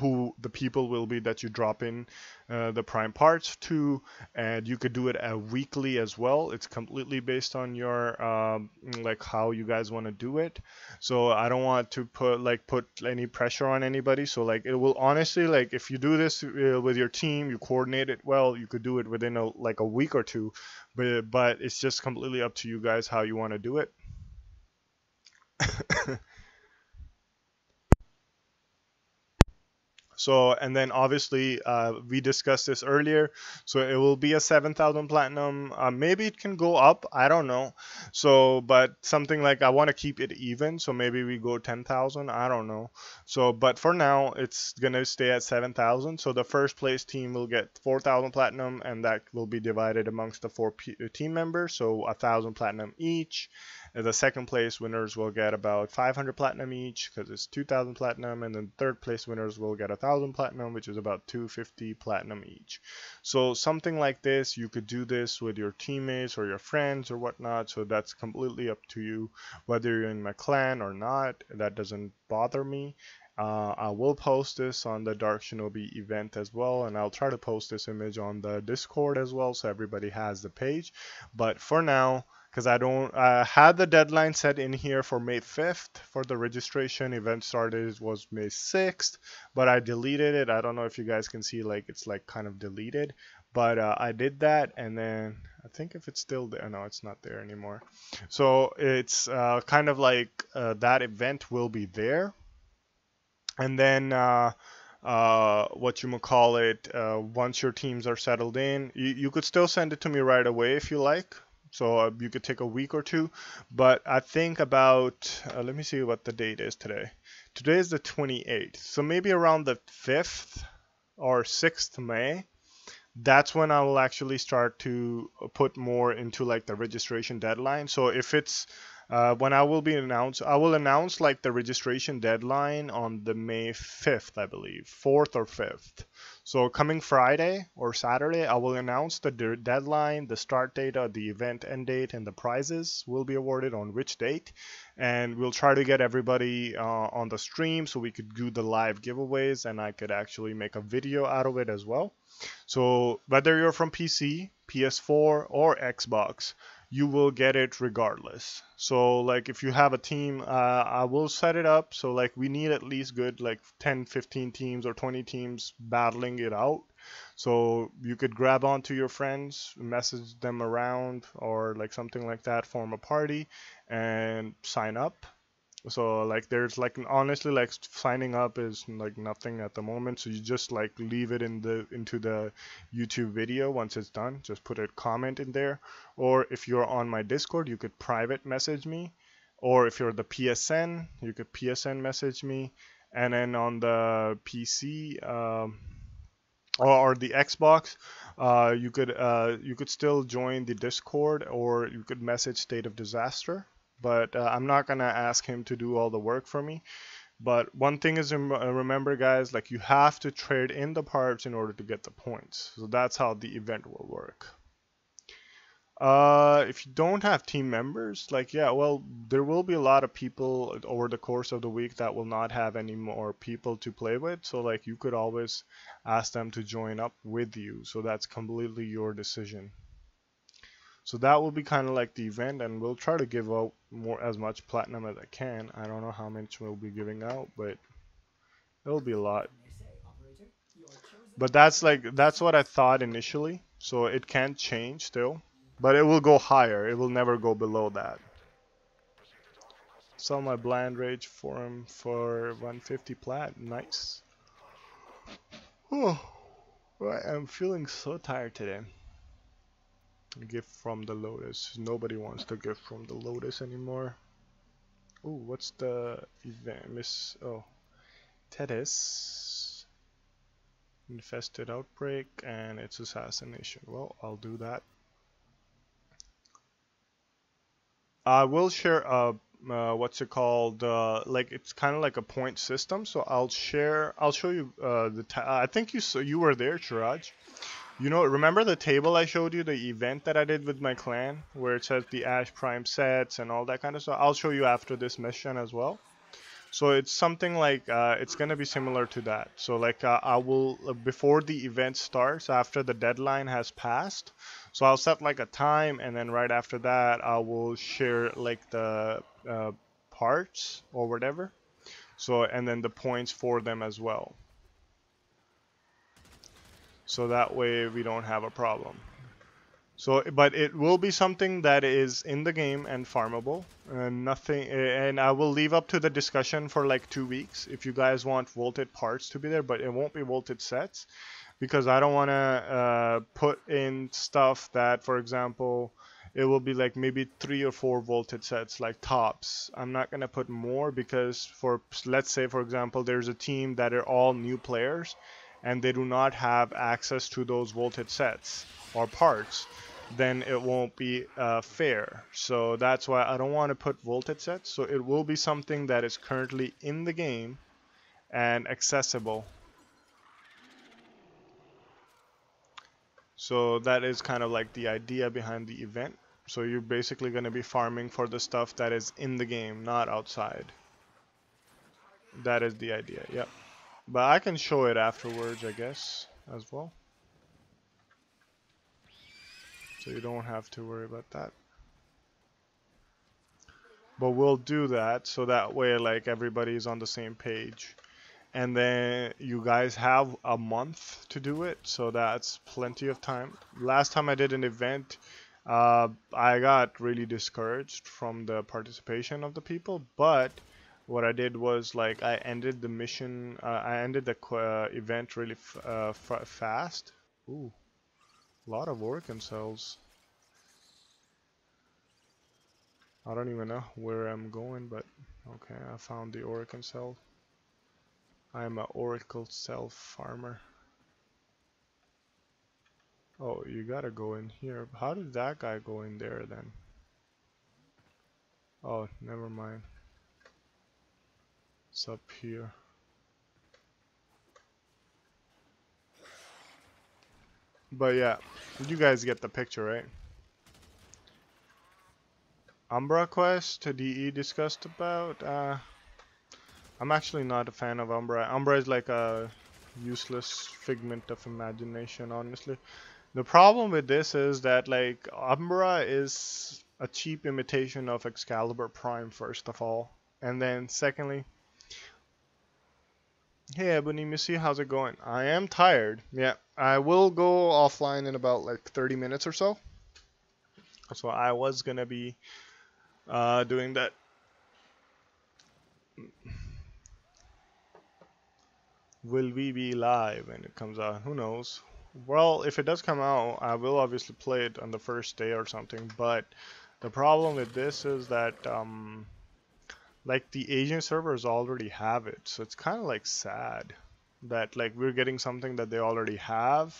who the people will be that you drop in the prime parts to, and you could do it weekly as well. It's completely based on your like how you guys want to do it. So I don't want to put any pressure on anybody. So like it will honestly, like if you do this with your team, you coordinate it well, you could do it within like a week or two, but it's just completely up to you guys how you want to do it. So, and then obviously we discussed this earlier. So it will be a 7,000 platinum. Maybe it can go up. I don't know. So, but something like I want to keep it even. So maybe we go 10,000. I don't know. So, but for now, it's going to stay at 7,000. So the first place team will get 4,000 platinum, and that will be divided amongst the four team members. So 1,000 platinum each. The second place winners will get about 500 platinum each because it's 2,000 platinum, and then third place winners will get 1,000 platinum, which is about 250 platinum each. So something like this, you could do this with your teammates or your friends or whatnot. So that's completely up to you, whether you're in my clan or not. That doesn't bother me. I will post this on the Dark Shinobi event as well, and I'll try to post this image on the Discord as well so everybody has the page. But for now, because I had the deadline set in here for May 5th for the registration. Event started was May 6th, but I deleted it. I don't know if you guys can see, like it's like kind of deleted, but I did that, and then I think if it's still there, no, it's not there anymore. So it's kind of like that event will be there, and then what you call it, once your teams are settled in, you could still send it to me right away if you like. So you could take a week or two, but I think about, let me see what the date is today. Today is the 28th, so maybe around the 5th or 6th May, that's when I will actually start to put more into like the registration deadline. So if it's when I will announce like the registration deadline on the May 5th, I believe, 4th or 5th. So coming Friday or Saturday, I will announce the deadline, the start date, the event end date, and the prizes will be awarded on which date. And we'll try to get everybody on the stream so we could do the live giveaways, and I could actually make a video out of it as well. So whether you're from PC, PS4, or Xbox, you will get it regardless. So like if you have a team, I will set it up so like we need at least good like 10, 15 teams or 20 teams battling it out. So you could grab onto your friends, message them around, or like something like that, form a party and sign up. So like there's like honestly like signing up is like nothing at the moment, so you just like leave it into the YouTube video. Once it's done, just put a comment in there, or if you're on my Discord, you could private message me, or if you're the PSN, you could PSN message me. And then on the PC or the Xbox, you could still join the Discord, or you could message State of Disaster. But I'm not gonna ask him to do all the work for me. But one thing is, remember guys, like you have to trade in the parts in order to get the points. So that's how the event will work. If you don't have team members, like yeah, well, there will be a lot of people over the course of the week that will not have any more people to play with. So like you could always ask them to join up with you. So that's completely your decision. So that will be kind of like the event, and we'll try to give out as much platinum as I can. I don't know how much we'll be giving out, but it'll be a lot. But that's what I thought initially. So it can change still, but it will go higher. It will never go below that. Sell my Blind Rage form for 150 plat. Nice. Oh, right. I'm feeling so tired today. Gift from the Lotus. Nobody wants to gift from the Lotus anymore. Ooh, what's the event? Oh, Tethys. Infested Outbreak, and it's Assassination. Well, I'll do that. I will share what's it called? Like it's kind of like a point system. So I'll show you I think you were there, Shiraj. You know, remember the table I showed you, the event that I did with my clan, where it says the Ash Prime sets and all that kind of stuff? I'll show you after this mission as well. So it's something like, it's going to be similar to that. So like I will, before the event starts, after the deadline has passed, so I'll set like a time, and then right after that, I will share like the parts or whatever. So, and then the points for them as well. So that way we don't have a problem. So, but it will be something that is in the game and farmable, and nothing. And I will leave up to the discussion for like 2 weeks if you guys want vaulted parts to be there, but it won't be vaulted sets because I don't want to put in stuff that, for example, it will be like maybe 3 or 4 vaulted sets, like tops. I'm not gonna put more because for, let's say for example, there's a team that are all new players and they do not have access to those vaulted sets or parts, then it won't be fair. So that's why I don't want to put vaulted sets. So it will be something that is currently in the game and accessible. So that is kind of like the idea behind the event. So you're basically going to be farming for the stuff that is in the game, not outside. That is the idea, yep. But I can show it afterwards, I guess, as well. So you don't have to worry about that. But we'll do that so that way like everybody's on the same page. And then you guys have a month to do it, so that's plenty of time. Last time I did an event, I got really discouraged from the participation of the people, but what I did was like I ended the mission, I ended the event really fast. Ooh, a lot of Orokin cells. I don't even know where I'm going, but okay, I found the Orokin cell. I'm a Oracle cell farmer. Oh, you gotta go in here. How did that guy go in there then? Oh, never mind. It's up here. But yeah, you guys get the picture, right? Umbra quest DE discussed about. I'm actually not a fan of Umbra. Umbra is like a useless figment of imagination, honestly. The problem with this is that like Umbra is a cheap imitation of Excalibur Prime, first of all, and then secondly, hey Ebony Missy, how's it going? I am tired. Yeah, I will go offline in about like 30 minutes or so. So I was gonna be doing that. Will we be live when it comes out? Who knows? Well, if it does come out, I will obviously play it on the first day or something, but the problem with this is that like the Asian servers already have it, so it's kind of like sad that like we're getting something that they already have.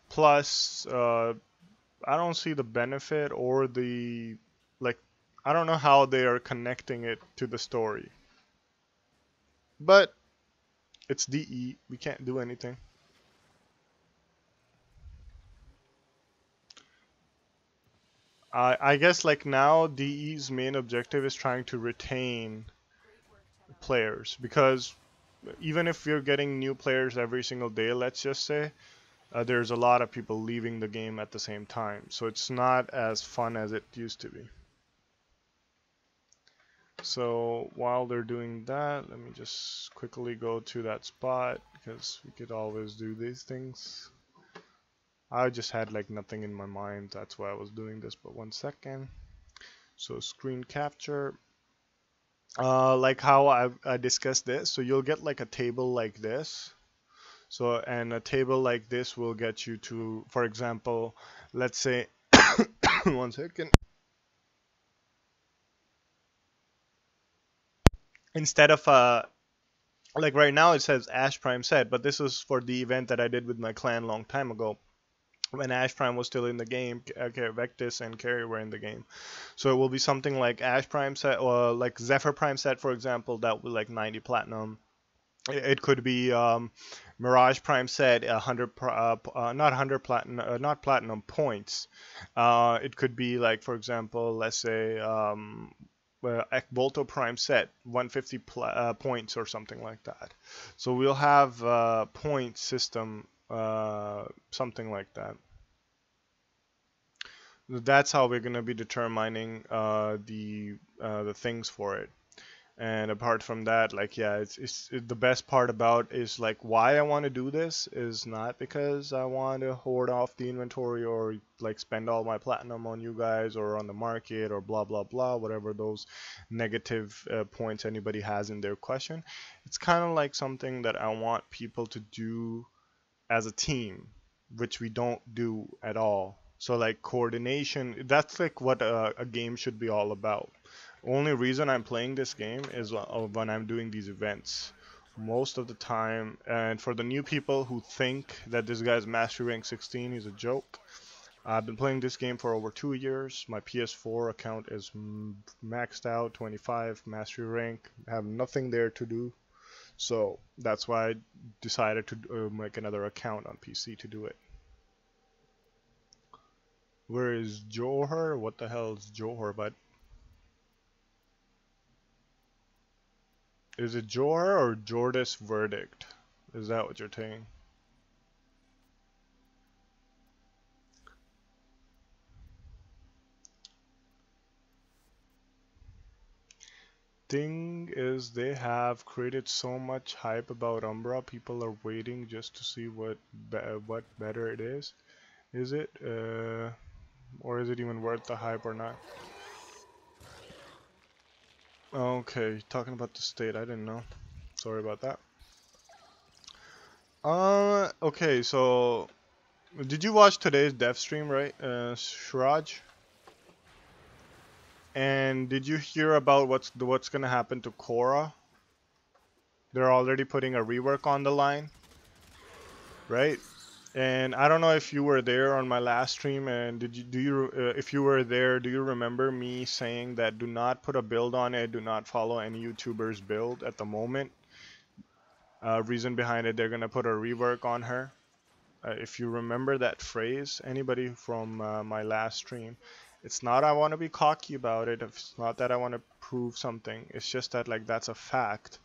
Plus, I don't see the benefit or the like. I don't know how they are connecting it to the story. But it's DE. We can't do anything. I guess like now DE's main objective is trying to retain players, because even if you're getting new players every single day, let's just say, there's a lot of people leaving the game at the same time, so it's not as fun as it used to be. So while they're doing that, let me just quickly go to that spot because we could always do these things. I just had like nothing in my mind, that's why I was doing this, but 1 second. So screen capture, like how I discussed this, so you'll get like a table like this. So, and a table like this will get you to, for example, let's say, 1 second. Instead of like right now it says Ash Prime set, but this is for the event that I did with my clan long time ago when Ash Prime was still in the game. Okay, Vectis and Carry were in the game. So it will be something like Ash Prime set, or like Zephyr Prime set, for example, that will like 90 platinum. It could be Mirage Prime set, 100, not 100 platinum, not platinum points. It could be like, for example, let's say Volto Prime set, 150 points or something like that. So we'll have point system, something like that. That's how we're gonna be determining the things for it. And apart from that, like, yeah, it's the best part about is like why I want to do this is not because I want to hoard off the inventory or like spend all my platinum on you guys or on the market or blah blah blah, whatever those negative points anybody has in their question. It's kind of like something that I want people to do as a team, which we don't do at all. So like coordination, that's like what a game should be all about. Only reason I'm playing this game is when I'm doing these events. Most of the time, and for the new people who think that this guy's mastery rank 16 is a joke, I've been playing this game for over 2 years. My PS4 account is maxed out, 25 mastery rank. I have nothing there to do. So that's why I decided to make another account on PC to do it. Where is Johor? What the hell is Johor, bud? Is it Johor or Jordis verdict? Is that what you're saying? Thing is, they have created so much hype about Umbra. People are waiting just to see what better it is. Is it? Or is it even worth the hype or not? Okay, talking about the state, I didn't know. Sorry about that. Okay, so did you watch today's dev stream, right, Shiraj? And did you hear about what's gonna happen to Korra? They're already putting a rework on the line, right? And I don't know if you were there on my last stream, and if you were there, do you remember me saying that do not put a build on it, do not follow any YouTuber's build at the moment? Reason behind it, they're gonna put a rework on her. If you remember that phrase, anybody from my last stream, it's not I want to be cocky about it, it's not that I want to prove something, it's just that like that's a fact.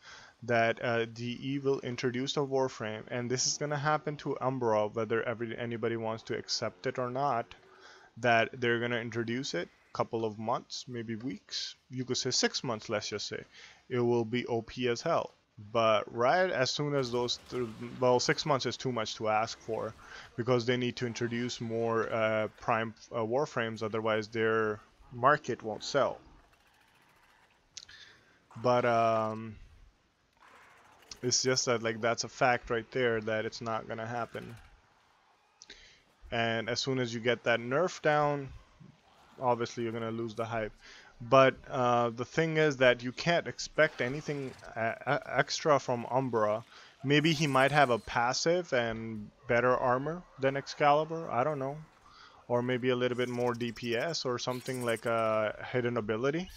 That DE will introduce a Warframe, and this is gonna happen to Umbra, whether anybody wants to accept it or not. That they're gonna introduce it, couple of months, maybe weeks. You could say 6 months. Let's just say it will be OP as hell. But right as soon as those, well, 6 months is too much to ask for, because they need to introduce more prime Warframes, otherwise their market won't sell. But it's just that like that's a fact right there that it's not gonna happen. And as soon as you get that nerf down, obviously you're gonna lose the hype. But the thing is that you can't expect anything extra from Umbra. Maybe he might have a passive and better armor than Excalibur, I don't know. Or maybe a little bit more DPS or something like a hidden ability.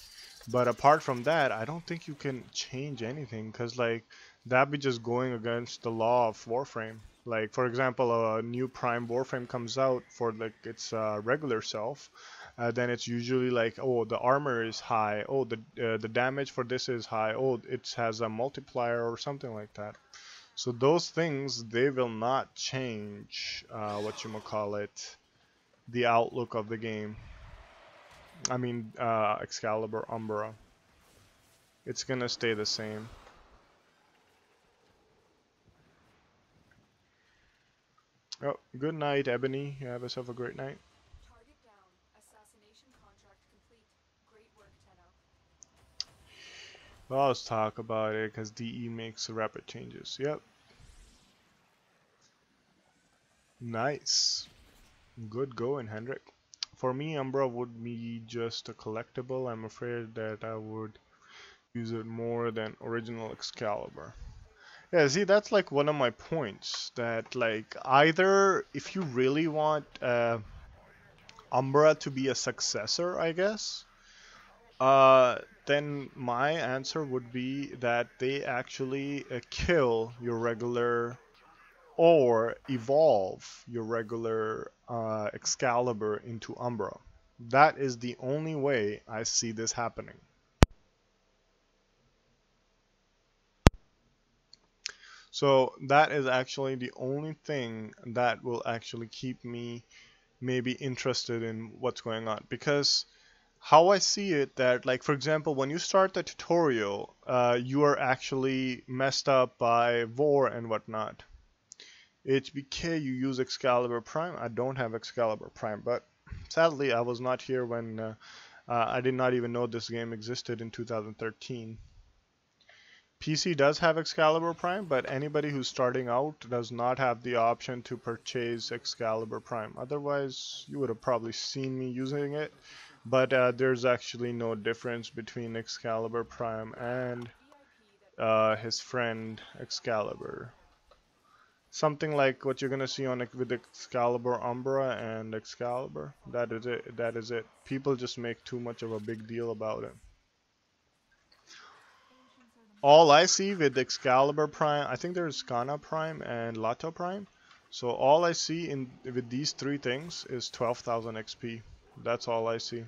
But apart from that, I don't think you can change anything, because like that'd be just going against the law of Warframe. Like for example, a new Prime Warframe comes out for like its regular self, then it's usually like, oh, the armor is high, oh, the damage for this is high, oh, it has a multiplier or something like that. So those things, they will not change the outlook of the game. I mean, Excalibur, Umbra. It's gonna stay the same. Oh, good night, Ebony. You have yourself a great night. Target down. Assassination contract complete. Great work, Tenno. Well, let's talk about it because DE makes rapid changes. Yep. Nice. Good going, Hendrik. For me, Umbra would be just a collectible. I'm afraid that I would use it more than original Excalibur. Yeah, see, that's like one of my points. That like either if you really want Umbra to be a successor, I guess, then my answer would be that they actually kill your regular or evolve your regular Excalibur into Umbra. That is the only way I see this happening. So that is actually the only thing that will actually keep me maybe interested in what's going on. Because how I see it, that like for example, when you start the tutorial, you are actually messed up by Vor and whatnot. HBK, you use Excalibur Prime. I don't have Excalibur Prime, but sadly I was not here when I did not even know this game existed in 2013. PC does have Excalibur Prime, but anybody who's starting out does not have the option to purchase Excalibur Prime. Otherwise, you would have probably seen me using it, but there's actually no difference between Excalibur Prime and his friend Excalibur. Something like what you're gonna see on with Excalibur Umbra and Excalibur. That is it. That is it. People just make too much of a big deal about it. All I see with Excalibur Prime, I think there's Kana Prime and Lato Prime. So all I see in with these three things is 12,000 XP. That's all I see.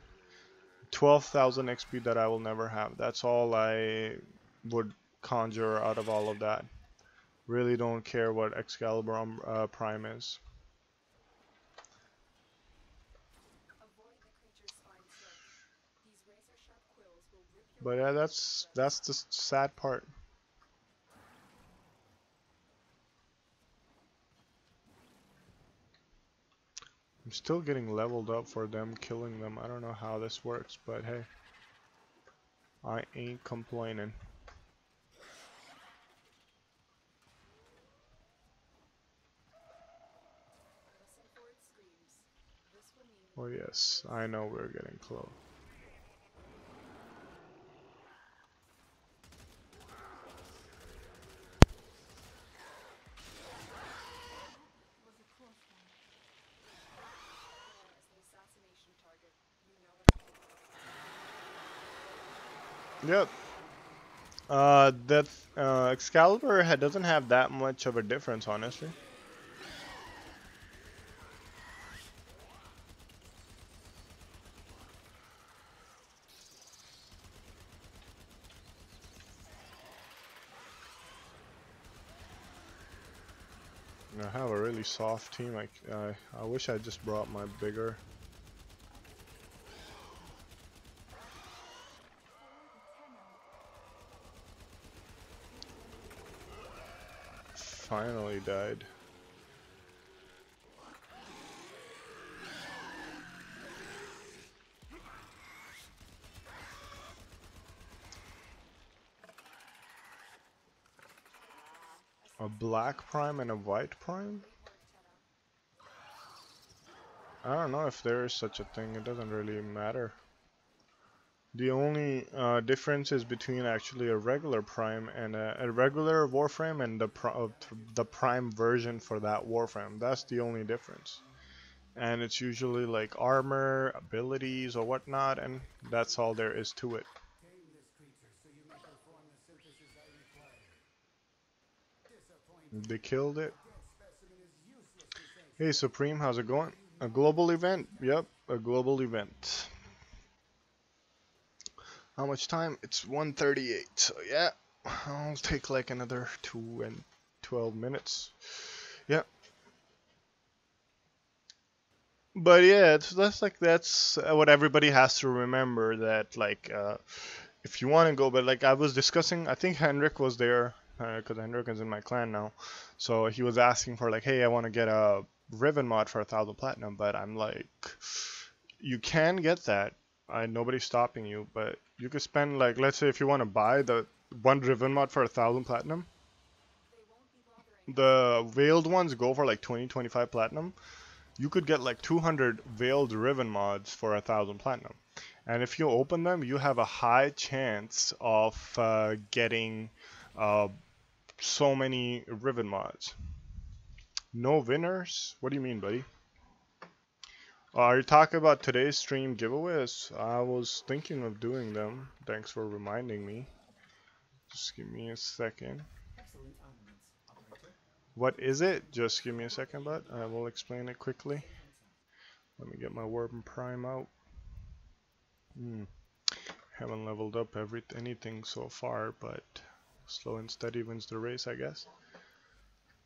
12,000 XP that I will never have. That's all I would conjure out of all of that. Really don't care what Excalibur Prime is. But yeah, that's the sad part. I'm still getting leveled up for them killing them. I don't know how this works, but hey, I ain't complaining. Oh yes, I know we're getting close. Yep. That Excalibur doesn't have that much of a difference, honestly. I have a really soft team. I wish I just brought my bigger. Finally died. A black prime and a white prime? I don't know if there is such a thing. It doesn't really matter. The only difference is between actually a regular prime and a regular Warframe and the prime version for that Warframe. That's the only difference. And it's usually like armor, abilities, or whatnot, and that's all there is to it. They killed it. Hey Supreme, how's it going? A global event? Yep, a global event. How much time? It's 1:38. So yeah, I'll take like another 2 and 12 minutes. Yep. But yeah, that's what everybody has to remember, that like if you want to go, but like I was discussing, I think Henrik was there because Henrik is in my clan now, so he was asking for like, hey, I want to get a Riven mod for 1,000 platinum, but I'm like, you can get that. Nobody's stopping you, but you could spend like, let's say if you want to buy the one Riven mod for 1,000 platinum, the veiled ones go for like 20-25 platinum. You could get like 200 veiled Riven mods for 1,000 platinum. And if you open them, you have a high chance of getting so many Riven mods. No winners? What do you mean, buddy? Are you talking about today's stream giveaways? I was thinking of doing them. Thanks for reminding me. Just give me a second. Excellent armaments, operator. What is it? Just give me a second, bud. I will explain it quickly. Let me get my Warframe Prime out. Haven't leveled up anything so far, but slow and steady wins the race, I guess.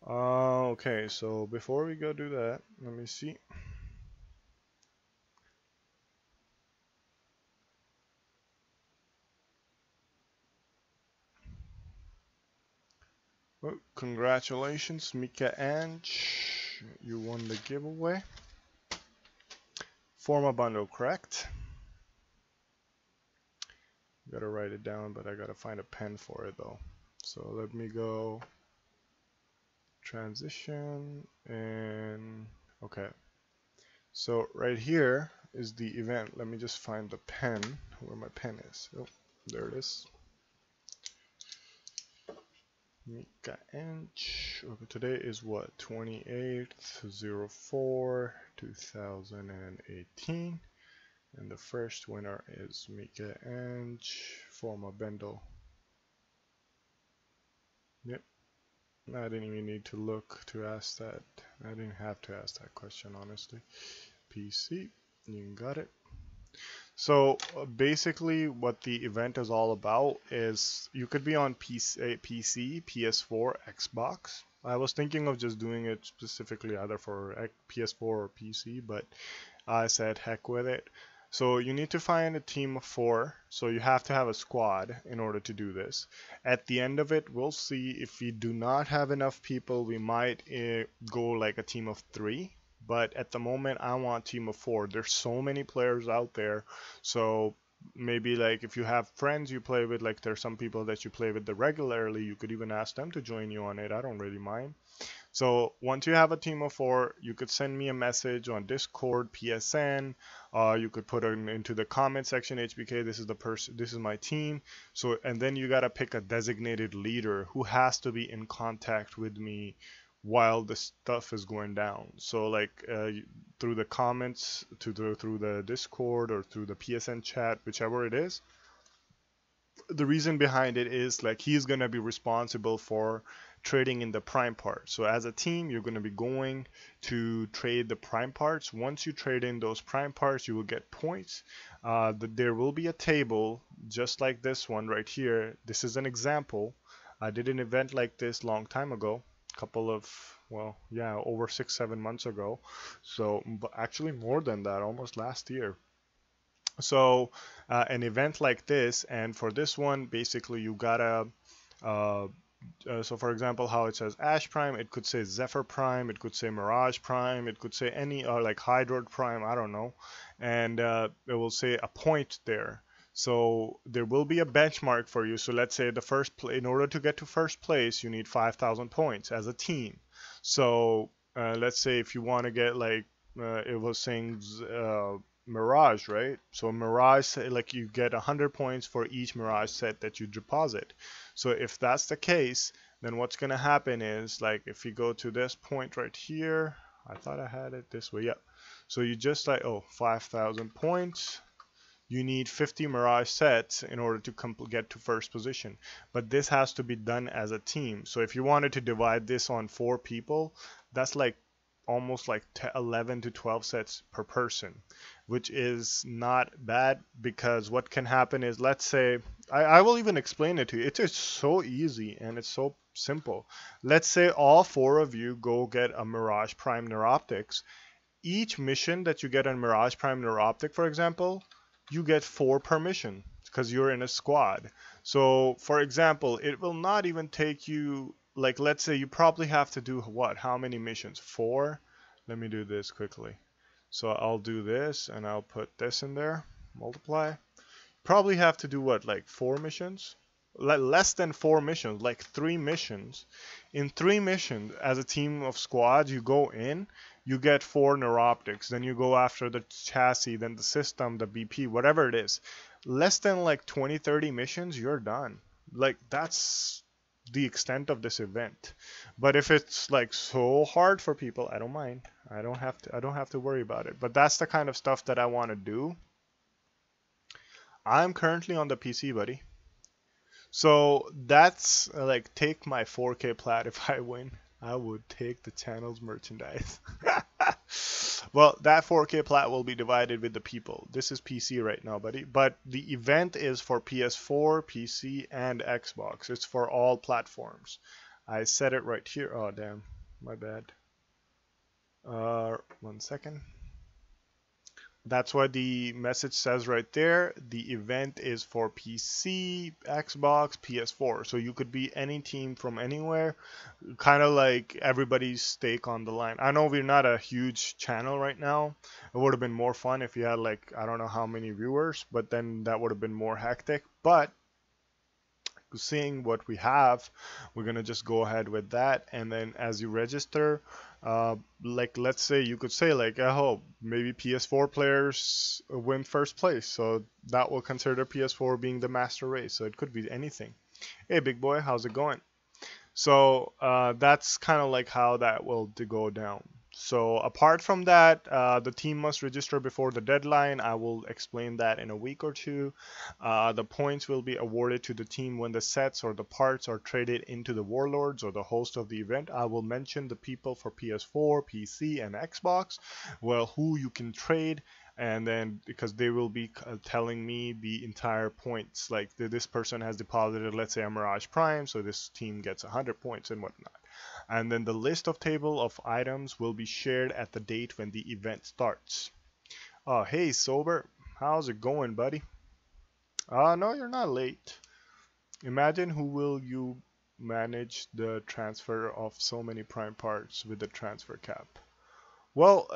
Okay, so before we go do that, let me see. Oh, congratulations, Mika Ange. You won the giveaway. Forma bundle, correct? Gotta write it down, but I gotta find a pen for it though. So let me go transition and okay. So right here is the event. Let me just find the pen, where my pen is. Oh, there it is. Mika Ench. Okay, today is what? 28/04/2018. And the first winner is Mika Ench, Forma Bendel. Yep. I didn't even need to look to ask that. I didn't have to ask that question, honestly. PC, you got it. So basically what the event is all about is you could be on PC, PS4, Xbox. I was thinking of just doing it specifically either for PS4 or PC, but I said heck with it. So you need to find a team of 4, so you have to have a squad in order to do this. At the end of it, we'll see if we do not have enough people, we might go like a team of 3. But at the moment, I want a team of 4. There's so many players out there, so maybe like if you have friends you play with, like there's some people that you play with regularly, you could even ask them to join you on it. I don't really mind. So once you have a team of 4, you could send me a message on Discord, PSN. You could put it into the comment section, HBK, this is the person, this is my team. So, and then you gotta pick a designated leader who has to be in contact with me while the stuff is going down. So like through the comments, through the Discord or through the PSN chat, whichever it is. The reason behind it is like he's gonna be responsible for trading in the prime parts. So as a team, you're going to be going to trade the prime parts. Once you trade in those prime parts, you will get points. There will be a table just like this one right here. This is an example. I did an event like this long time ago, over 6-7 months ago. So but actually more than that, almost last year. So an event like this, and for this one, basically you gotta so for example, how it says Ash Prime, it could say Zephyr Prime, it could say Mirage Prime, it could say any like Hydroid Prime, I don't know, and it will say a point there. So there will be a benchmark for you. So let's say in order to get to first place, you need 5,000 points as a team. So let's say if you want to get like it was saying Mirage, right? So Mirage, like you get 100 points for each Mirage set that you deposit. So if that's the case, then what's going to happen is, like, if you go to this point right here, I thought I had it this way, yeah. So you just like, 5,000 points. You need 50 Mirage sets in order to get to first position. But this has to be done as a team. So if you wanted to divide this on 4 people, that's like almost like 11 to 12 sets per person, which is not bad, because what can happen is, let's say, I will even explain it to you. It is so easy and it's so simple. Let's say all 4 of you go get a Mirage Prime Neuroptics. Each mission that you get on Mirage Prime Neuroptic, for example, you get 4 per mission. because you're in a squad. So for example, it will not even take you, like, let's say you probably have to do what? How many missions? 4? Let me do this quickly. So I'll do this and I'll put this in there, multiply. Probably have to do what, like 4 missions? Less than 4 missions, like 3 missions. In 3 missions, as a team of squads, you go in, you get 4 neuroptics, then you go after the chassis, then the system, the BP, whatever it is. Less than like 20-30 missions, you're done. Like, that's the extent of this event. But if it's like so hard for people, I don't mind. I don't have to worry about it. But that's the kind of stuff that I want to do. I'm currently on the PC, buddy. So that's like, take my 4K plat if I win. I would take the channel's merchandise. Well, that 4K plat will be divided with the people. This is PC right now, buddy. But the event is for PS4, PC, and Xbox. It's for all platforms. I said it right here. Oh, damn. My bad. 1 second. That's what the message says right there. The event is for PC, Xbox, PS4. So you could be any team from anywhere. Kind of like everybody's stake on the line. I know we're not a huge channel right now. It would have been more fun if you had like, I don't know how many viewers, but then that would have been more hectic. But seeing what we have, we're gonna just go ahead with that. And then as you register, like, let's say you could say like, oh, maybe PS4 players win first place, so that will consider PS4 being the master race. So it could be anything. Hey big boy, how's it going? So that's kind of like how that will go down. So apart from that, the team must register before the deadline. I will explain that in a week or two. The points will be awarded to the team when the sets or the parts are traded into the warlords or the host of the event. I will mention the people for PS4, PC, and Xbox, well, who you can trade. And then because they will be telling me the entire points, like this person has deposited, let's say, a Mirage Prime, so this team gets 100 points and whatnot. And then the list of table of items will be shared at the date when the event starts. Oh, hey Sober, how's it going, buddy? No, you're not late. Imagine who will you manage the transfer of so many prime parts with the transfer cap. Well,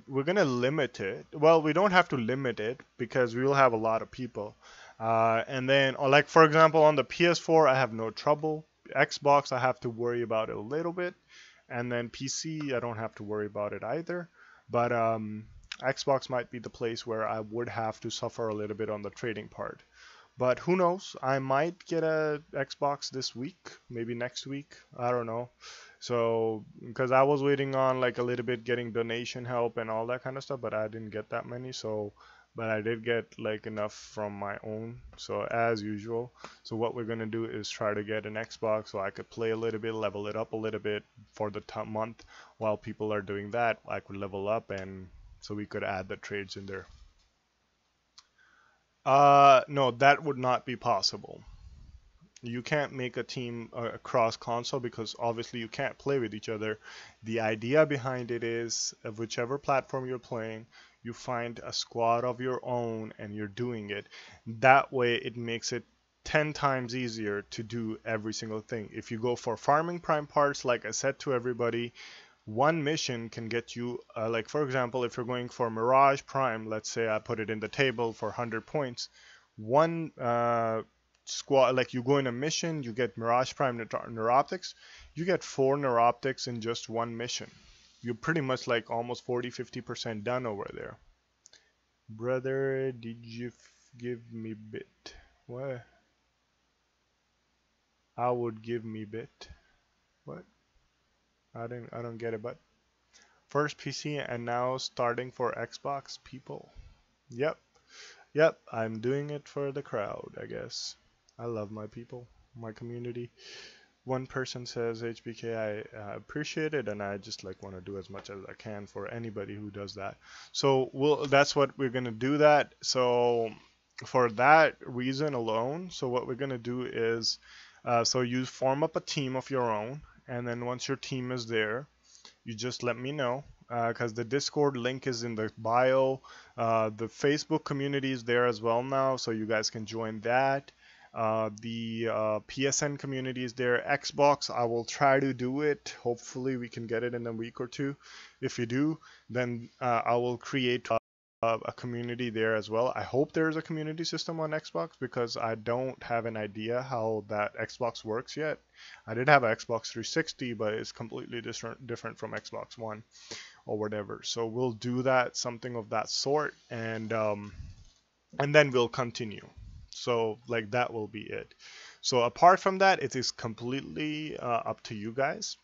we're gonna limit it. Well, we don't have to limit it because we will have a lot of people. And then, like for example, on the PS4, I have no trouble. Xbox, I have to worry about it a little bit. And then PC, I don't have to worry about it either. But Xbox might be the place where I would have to suffer a little bit on the trading part. But who knows? I might get a Xbox this week, maybe next week. I don't know. So, because I was waiting on like a little bit getting donation help and all that kind of stuff, but I didn't get that many. So, but I did get like enough from my own. So as usual. So what we're gonna do is try to get an Xbox so I could play a little bit, level it up a little bit for the month. While people are doing that, I could level up, and so we could add the trades in there. No, that would not be possible. You can't make a team across console because obviously you can't play with each other. The idea behind it is, of whichever platform you're playing, you find a squad of your own and you're doing it. That way it makes it 10 times easier to do every single thing. If you go for farming prime parts, like I said to everybody, one mission can get you, like for example, if you're going for Mirage Prime, let's say I put it in the table for 100 points, one squad, like you go in a mission, you get Mirage Prime Neuroptics, you get 4 Neuroptics in just one mission. You're pretty much like almost 40-50% done over there. Brother, did you give me bit? What? I would give me bit. What? I don't get it, but first PC and now starting for Xbox people. Yep, I'm doing it for the crowd, I guess. I love my people, my community. One person says, HBK, I appreciate it, and I just like want to do as much as I can for anybody who does that. So that's what we're gonna do that. So for that reason alone, so what we're gonna do is, so you form up a team of your own. And then once your team is there, you just let me know, because the Discord link is in the bio. The Facebook community is there as well now, so you guys can join that. The PSN community is there. Xbox, I will try to do it. Hopefully we can get it in a week or two. If you do, then I will create a community there as well. I hope there's a community system on Xbox, because I don't have an idea how that Xbox works yet. I did have an Xbox 360, but it's completely different from Xbox One or whatever. So we'll do that, something of that sort, and then we'll continue. So like that will be it. So apart from that, it is completely up to you guys.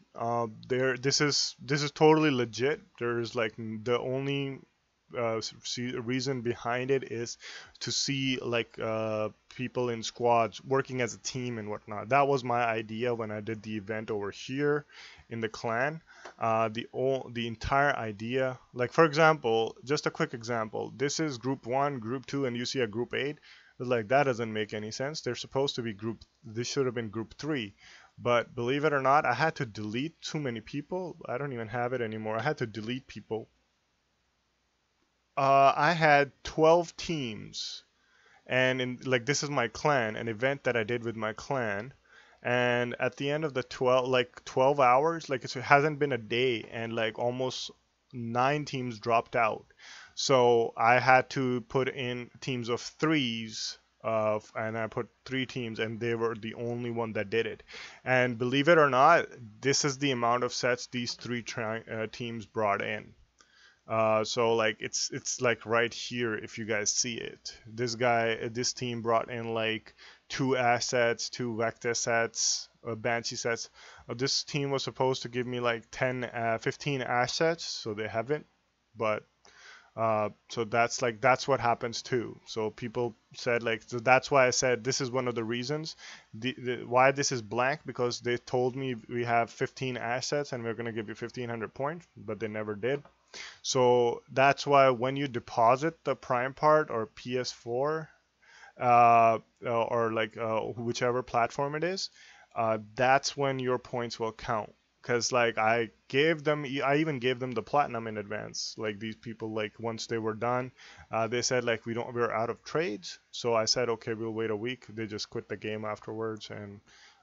This is totally legit. There's like the only reason behind it is to see like people in squads working as a team and whatnot. That was my idea when I did the event over here in the clan. The entire idea, like for example, just a quick example, this is group 1, group 2, and you see a group 8. Like that doesn't make any sense. They're supposed to be this should have been group 3. But believe it or not, I had to delete too many people. I don't even have it anymore. I had to delete people. I had 12 teams, and like this is my clan, an event that I did with my clan, and at the end of the 12 hours, like it hasn't been a day, and like almost 9 teams dropped out. So I had to put in teams of 3s, and I put 3 teams, and they were the only one that did it. And believe it or not, this is the amount of sets these 3 teams brought in. So like it's like right here if you guys see it. This team brought in like 2 assets, 2 vector sets, Banshee sets. This team was supposed to give me like 15 assets, so they haven't. But so that's what happens too. So people said like, so that's why I said this is one of the reasons why this is blank, because they told me we have 15 assets and we're gonna give you 1500 points, but they never did. So that's why when you deposit the Prime part or PS4 or like whichever platform it is, that's when your points will count. Because like I even gave them the platinum in advance. Like these people, like once they were done, they said like we're out of trades. So I said okay, we'll wait a week. They just quit the game afterwards, and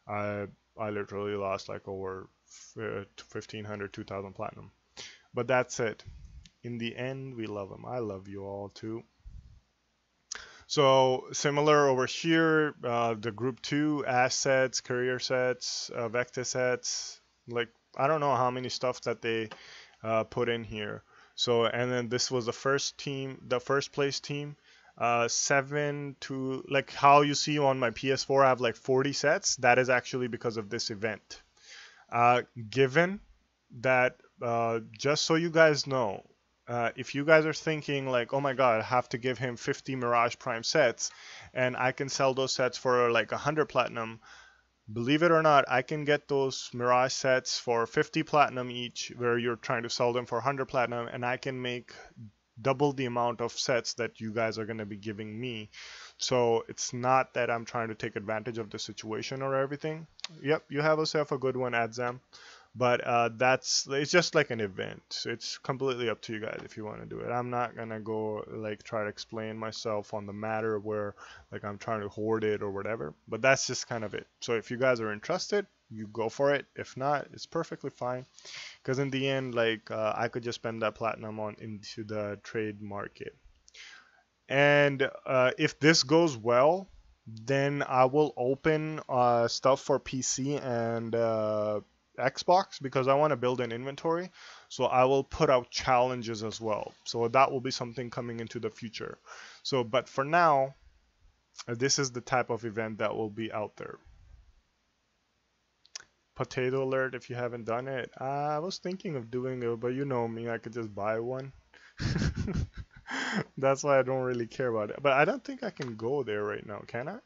I literally lost like over 1500, 2000 platinum. But that's it. In the end, we love them. I love you all too. So similar over here, the group 2 assets, career sets, vector sets, like I don't know how many stuff that they put in here. So and then this was the first team, the first place team, 7 to like how you see on my PS4 I have like 40 sets. That is actually because of this event. Given that, just so you guys know, if you guys are thinking like, oh my god, I have to give him 50 Mirage Prime sets and I can sell those sets for like 100 platinum, believe it or not, I can get those Mirage sets for 50 platinum each, where you're trying to sell them for 100 platinum, and I can make double the amount of sets that you guys are going to be giving me. So it's not that I'm trying to take advantage of the situation or everything. Yep, you have yourself a good one, Adzam. But it's just like an event. So it's completely up to you guys if you want to do it. I'm not gonna go like try to explain myself on the matter where like I'm trying to hoard it or whatever. But that's just kind of it. So if you guys are interested, you go for it. If not, it's perfectly fine. Because in the end, like I could just spend that platinum on into the trade market. And if this goes well, then I will open stuff for PC and Xbox, because I want to build an inventory. So I will put out challenges as well. So that will be something coming into the future. So but for now, this is the type of event that will be out there. Potato alert if you haven't done it. I was thinking of doing it, but you know me, I could just buy one. That's why I don't really care about it. But I don't think I can go there right now, can I?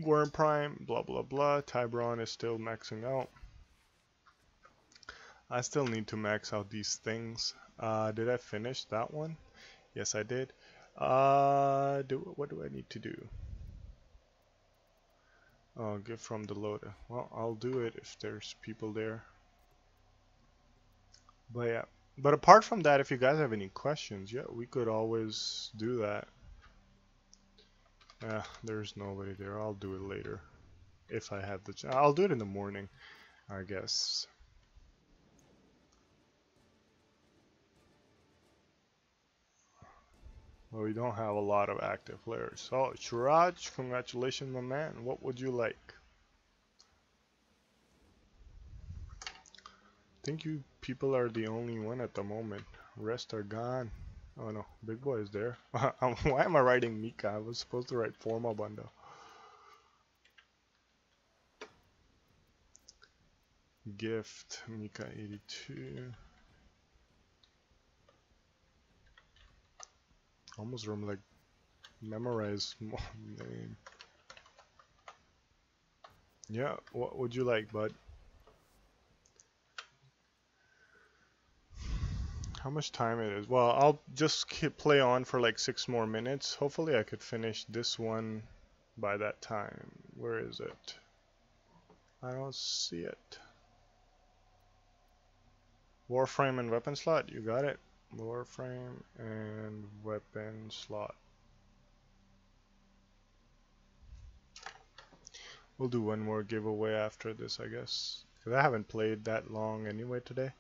Worm Prime, blah blah blah. Tybron is still maxing out. I still need to max out these things. Did I finish that one? Yes, I did. What do I need to do? Oh, give from the loader. Well, I'll do it if there's people there. But yeah. But apart from that, if you guys have any questions, yeah, we could always do that. Yeah, there's nobody there. I'll do it later. If I have the chance. I'll do it in the morning, I guess. Well, we don't have a lot of active players. So, Shiraj, congratulations, my man. What would you like? I think you people are the only one at the moment. Rest are gone. Oh no, Big Boy is there. Why am I writing Mika? I was supposed to write Forma bundle. Gift, Mika 82. Almost remember like memorize name. Yeah, what would you like, bud? How much time it is? Well, I'll just play on for like 6 more minutes. Hopefully I could finish this one by that time. Where is it? I don't see it. Warframe and weapon slot, you got it. Warframe and weapon slot. We'll do one more giveaway after this, I guess. Because I haven't played that long anyway today.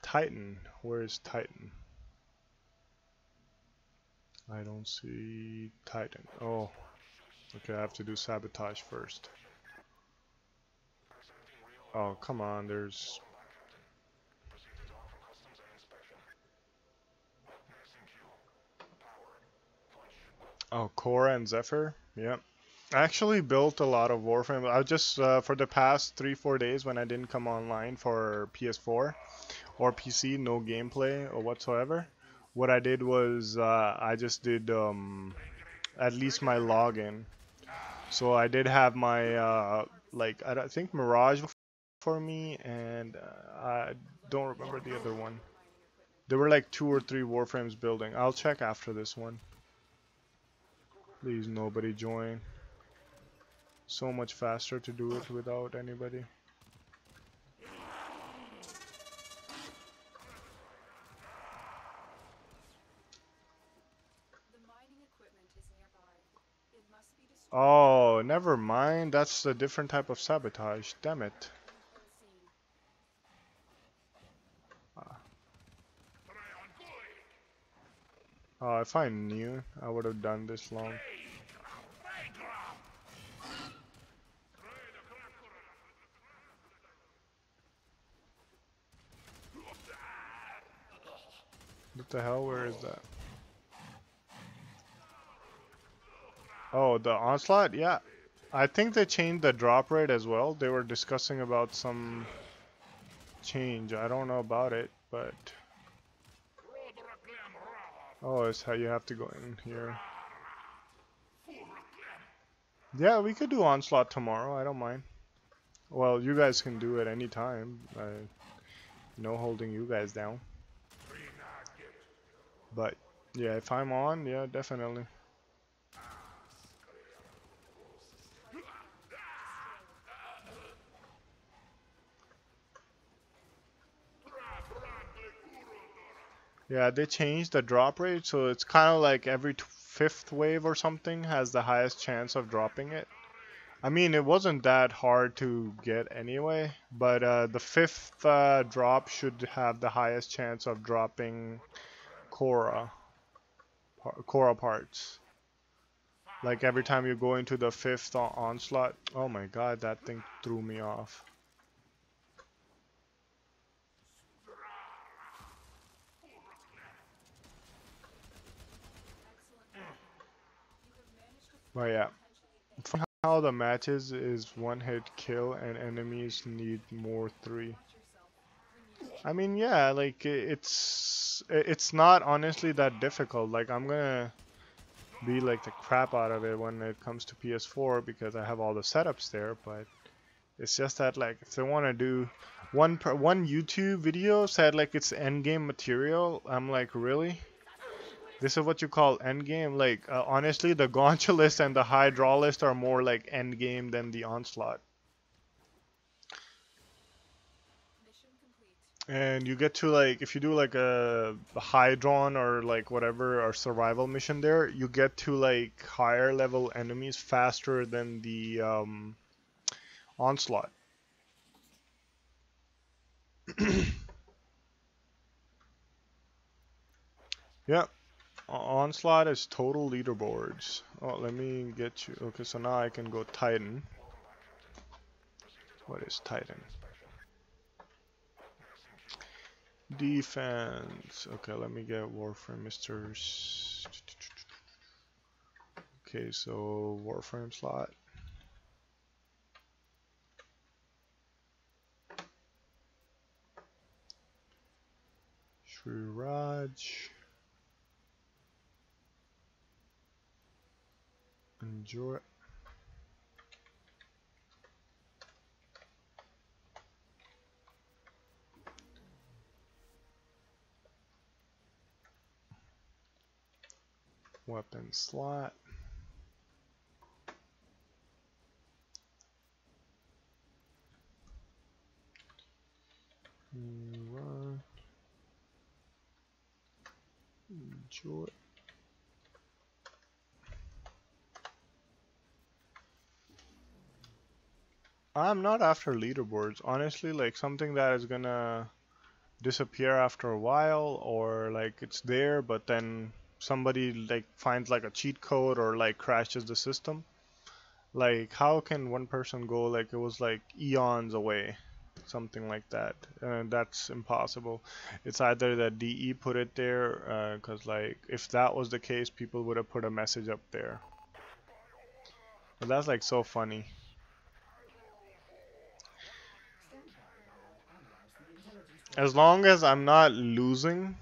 Titan. Where is Titan? I don't see Titan. Oh, okay, I have to do sabotage first. Oh, come on, there's... Oh, Korra and Zephyr? Yep. I actually built a lot of Warframe. I just, for the past 3-4 days when I didn't come online for PS4 or PC, no gameplay or whatsoever, what I did was, I just did, at least my login. So I did have my, like, I think Mirage for me, and I don't remember the other one. There were like 2 or 3 Warframes building. I'll check after this one. Please nobody join. So much faster to do it without anybody. Oh, never mind. That's a different type of sabotage. Damn it. Oh, if I knew, I would have done this long. What the hell? Where is that? Oh, the onslaught? Yeah. I think they changed the drop rate as well. They were discussing about some change. I don't know about it, but... Oh, it's how you have to go in here. Yeah, we could do onslaught tomorrow. I don't mind. Well, you guys can do it anytime. No holding you guys down. But yeah, if I'm on, yeah, definitely. Yeah, they changed the drop rate, so it's kind of like every 5th wave or something has the highest chance of dropping it. I mean, it wasn't that hard to get anyway, but the 5th drop should have the highest chance of dropping Korra parts. Like every time you go into the 5th onslaught. Oh my god, that thing threw me off. But yeah, from how the matches is 1-hit kill and enemies need more 3. I mean, yeah, like it's not honestly that difficult. Like I'm gonna be like the crap out of it when it comes to PS4 because I have all the setups there, but it's just that like if they want to do one YouTube video said like it's endgame material, I'm like, really? This is what you call endgame? Like, honestly, the Gonchalist and the Hydraulist are more like endgame than the Onslaught. And you get to like, if you do like a high drawn or like whatever or survival mission there, you get to like higher level enemies faster than the onslaught. Yeah, onslaught is total leaderboards. Oh, let me get you. Okay, so now I can go Titan. What is Titan? Defense. Okay, let me get Warframe Misters. Okay, so Warframe slot. Shri Raj. Enjoy. Weapon slot. Run. Enjoy. I'm not after leaderboards, honestly. Like something that is gonna disappear after a while, or like it's there but then somebody like finds like a cheat code or like crashes the system. Like how can one person go like it was like eons away, something like that? That's impossible. It's either that DE put it there, because like if that was the case, people would have put a message up there. But that's like so funny. As long as I'm not losing,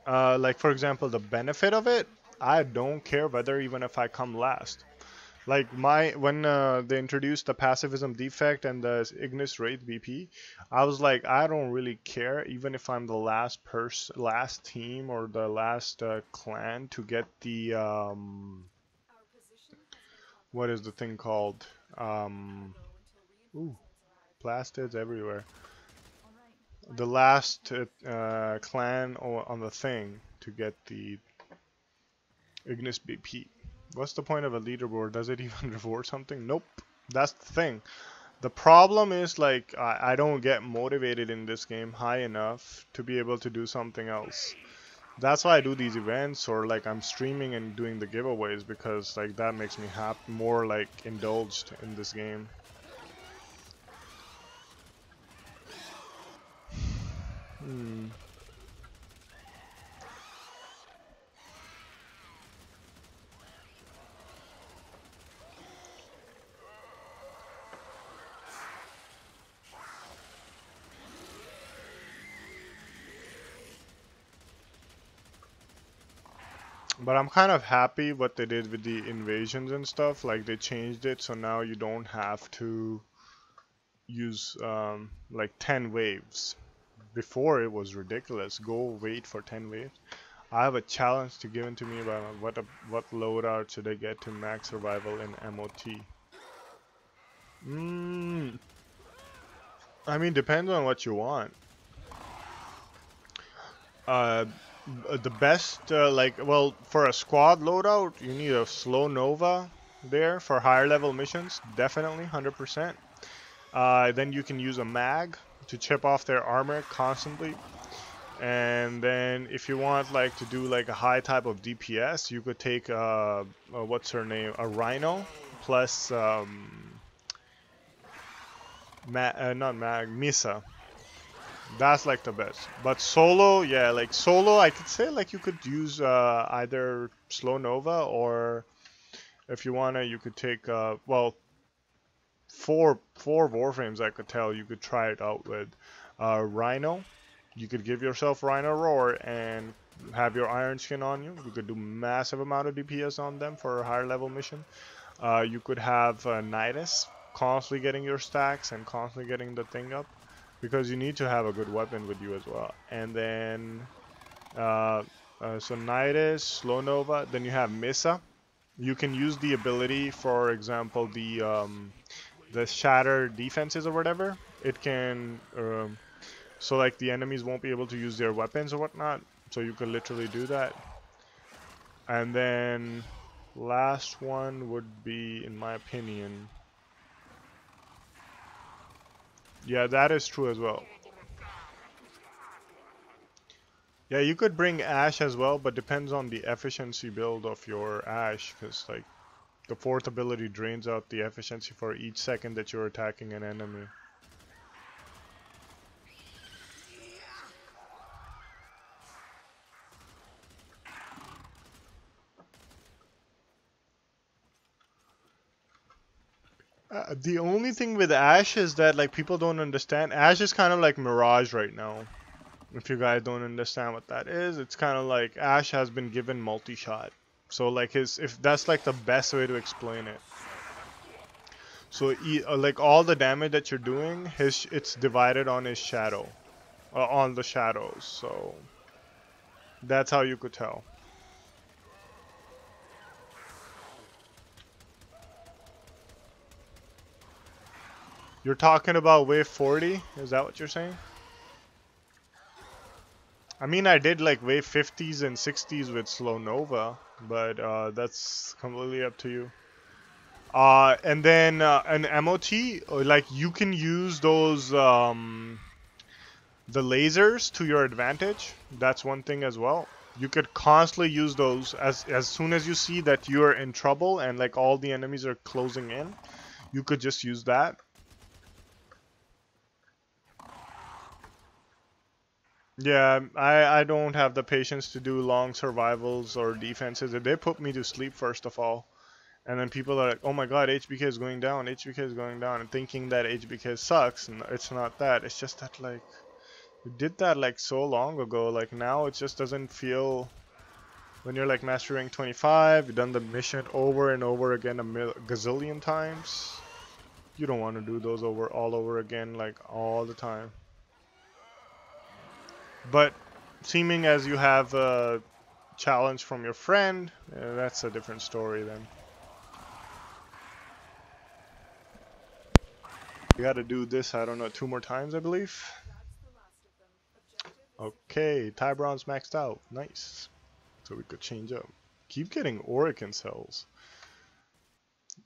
like for example the benefit of it, I don't care whether even if I come last. Like when they introduced the pacifism defect and the Ignis Wraith BP, I was like, I don't really care even if I'm the last team or the last clan to get the what is the thing called? Ooh, plastids everywhere. The last clan on the thing to get the Ignis BP. What's the point of a leaderboard? Does it even reward something? Nope. That's the thing. The problem is like I don't get motivated in this game high enough to be able to do something else. That's why I do these events, or like I'm streaming and doing the giveaways, because like that makes me more like indulged in this game. But I'm kind of happy what they did with the invasions and stuff. Like they changed it so now you don't have to use like 10 waves. Before it was ridiculous. Go wait for 10 waves. I have a challenge to given to me about what loadout should I get to max survival in MOT. I mean, depends on what you want. The best, well, for a squad loadout, you need a slow Nova there for higher level missions, definitely, 100%. Then you can use a mag to chip off their armor constantly. And then if you want like to do like a high type of DPS, you could take what's her name, a Rhino plus not mag, Misa. That's like the best. But solo, yeah, like solo, I could say like you could use either slow Nova, or if you wanna, you could take well, four Warframes I could tell you could try it out with. Rhino, you could give yourself Rhino Roar and have your Iron Skin on you. You could do massive amount of DPS on them for a higher level mission. You could have Nidus, constantly getting your stacks and constantly getting the thing up, because you need to have a good weapon with you as well. And then so Nidus, Slow Nova, then you have Misa. You can use the ability, for example, the Shatter defenses or whatever. It can So like the enemies won't be able to use their weapons or whatnot. So you could literally do that. And then last one would be, in my opinion, yeah, that is true as well. Yeah, you could bring Ash as well, but depends on the efficiency build of your Ash, because like the fourth ability drains out the efficiency for each second that you're attacking an enemy. The only thing with Ash is that like people don't understand. Ash is kind of like Mirage right now. If you guys don't understand what that is, it's kind of like Ash has been given multi-shot. So like if that's like the best way to explain it. So like all the damage that you're doing, it's divided on his shadow, on the shadows. So that's how you could tell. You're talking about wave 40? Is that what you're saying? I mean, I did like wave 50s and 60s with Slow Nova, but that's completely up to you. And then an MOT, like you can use those the lasers to your advantage. That's one thing as well. You could constantly use those as soon as you see that you're in trouble and like all the enemies are closing in. You could just use that. Yeah, I don't have the patience to do long survivals or defenses. They put me to sleep first of all. And then people are like, oh my god, HBK is going down, HBK is going down, and thinking that HBK sucks, and it's not that. It's just that like, we did that like so long ago, like now it just doesn't feel, when you're like master rank 25, you've done the mission over and over again a gazillion times. You don't want to do those all over again, like all the time. But seeming as you have a challenge from your friend, that's a different story then. You gotta do this, I don't know, 2 more times I believe. Okay, Tybron's maxed out. Nice. So we could change up. Keep getting Orokin cells.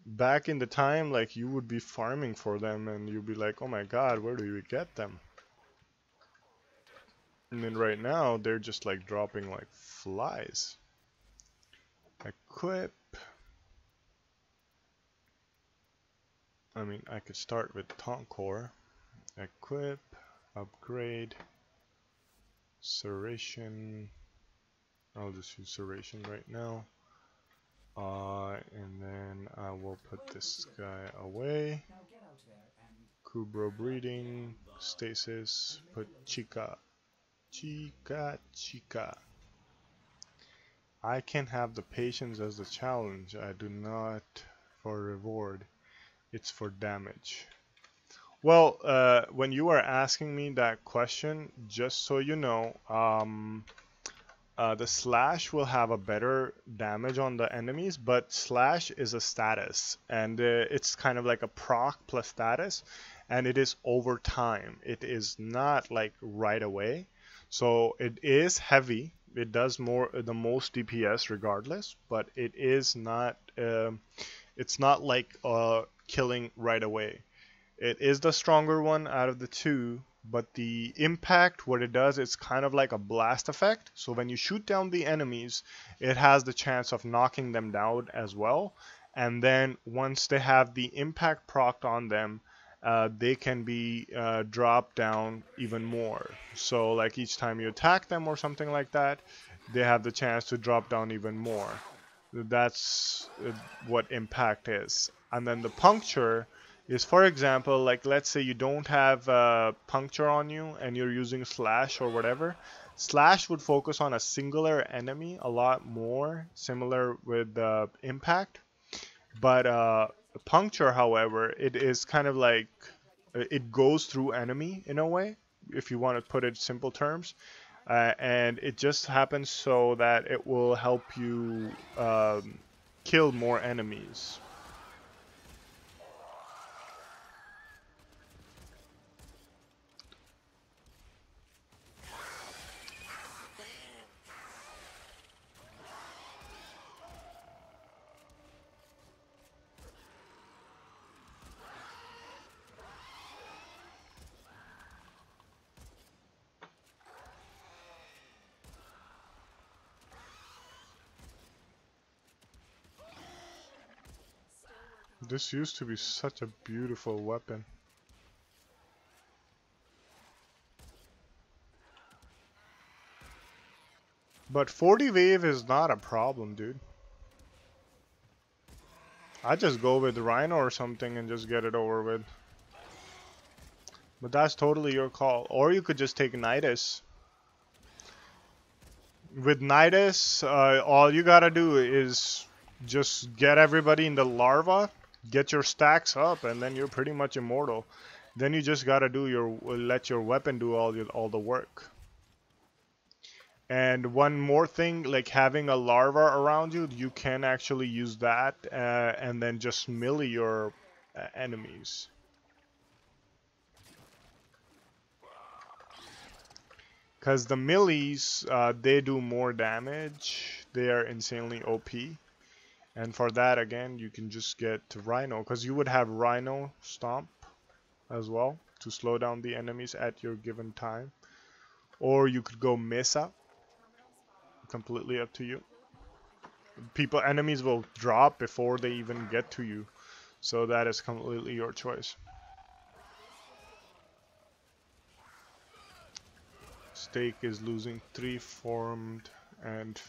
Back in the time, like you would be farming for them and you'd be like, oh my god, where do you get them? And then right now, they're just like dropping like flies. Equip. I mean, I could start with Taunt Core. Equip. Upgrade. Serration. I'll just use Serration right now. And then I will put this guy away. Kubro breeding. Stasis. Put Chica. Chica. I can have the patience as the challenge. I do not for reward. It's for damage. Well, when you are asking me that question, just so you know, the slash will have a better damage on the enemies, but slash is a status, and it's kind of like a proc plus status, and it is over time. It is not like right away. So it is heavy. It does the most DPS regardless, but it is not. It's not like killing right away. It is the stronger one out of the two, but the impact, what it does, it's kind of like a blast effect. So when you shoot down the enemies, it has the chance of knocking them down as well. And then once they have the impact procced on them, they can be dropped down even more. So like each time you attack them or something like that, they have the chance to drop down even more. That's what impact is. And then the puncture is, for example, like let's say you don't have puncture on you and you're using slash or whatever. Slash would focus on a singular enemy a lot more, similar with impact. But puncture, however, it is kind of like it goes through enemy in a way, if you want to put it in simple terms. And it just happens so that it will help you kill more enemies. This used to be such a beautiful weapon. But 40 wave is not a problem, dude. I just go with Rhino or something and just get it over with. But that's totally your call. Or you could just take Nidus. With Nidus, all you gotta do is just get everybody in the larva, get your stacks up, and then you're pretty much immortal. Then you just gotta do let your weapon do all the work. And one more thing, like having a larva around you, you can actually use that and then just melee your enemies. Because the melees, they do more damage. They are insanely OP. And for that, again, you can just get Rhino. Because you would have Rhino Stomp as well to slow down the enemies at your given time. Or you could go Mesa. Completely up to you. Enemies will drop before they even get to you. So that is completely your choice. Stake is losing 3 formed and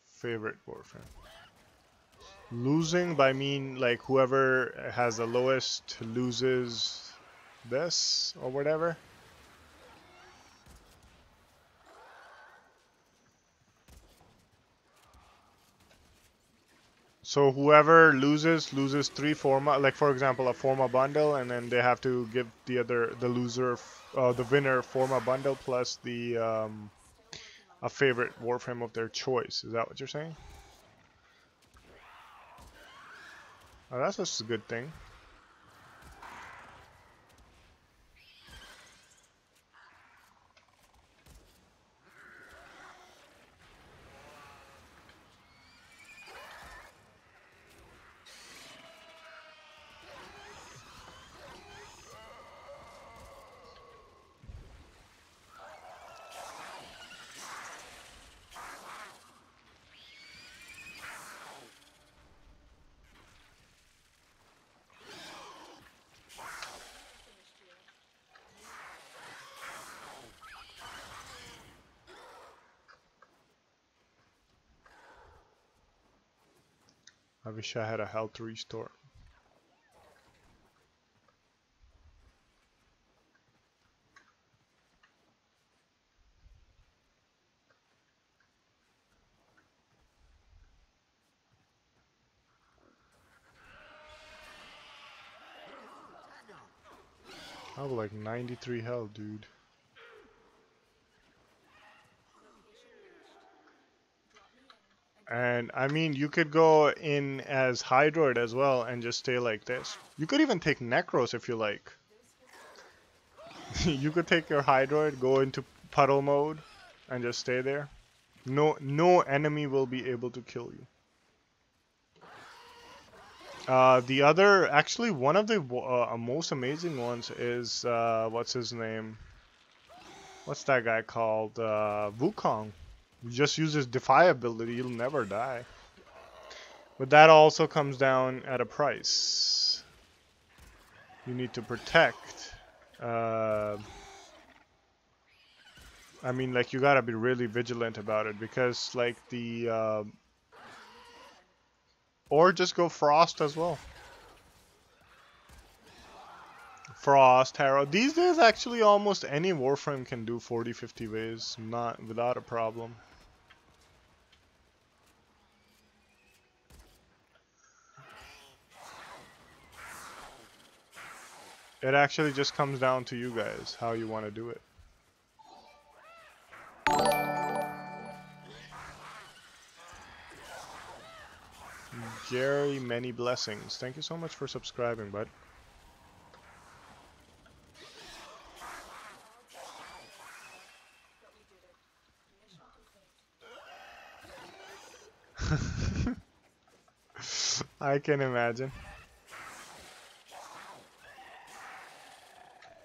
favorite Warframe. Losing by mean like whoever has the lowest loses this or whatever. So whoever loses 3 Forma, like for example a Forma bundle, and then they have to give the winner Forma bundle plus the a favorite Warframe of their choice. Is that what you're saying? Oh, that's just a good thing. I wish I had a health restore. I have like 93 health, dude. And I mean, you could go in as Hydroid as well and just stay like this. You could even take Necros if you like. You could take your Hydroid, go into puddle mode, and just stay there. No enemy will be able to kill you. The other, actually, one of the most amazing ones is what's his name? What's that guy called? Wukong. You just use his Defy ability, you'll never die. But that also comes down at a price. You need to protect. I mean, like, you gotta be really vigilant about it because, like, or just go Frost as well. Frost, Harrow. These days, actually, almost any Warframe can do 40-50 ways, without a problem. It actually just comes down to you guys, how you want to do it. Jerry, many blessings. Thank you so much for subscribing, bud. I can imagine.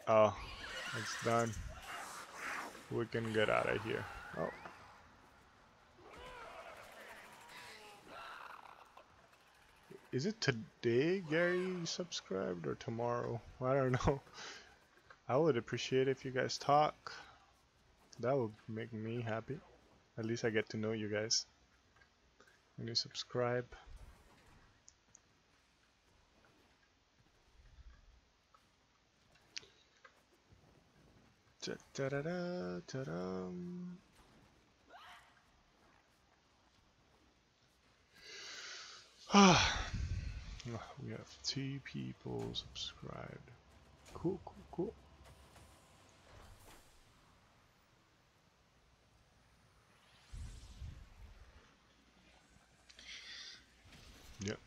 Oh, it's done. We can get out of here. Oh. Is it today Gary subscribed or tomorrow? I don't know. I would appreciate if you guys talk. That would make me happy. At least I get to know you guys when you subscribe. Ta-da-da-da-da-dum. We have 2 people subscribed. Cool, cool, cool. Yep.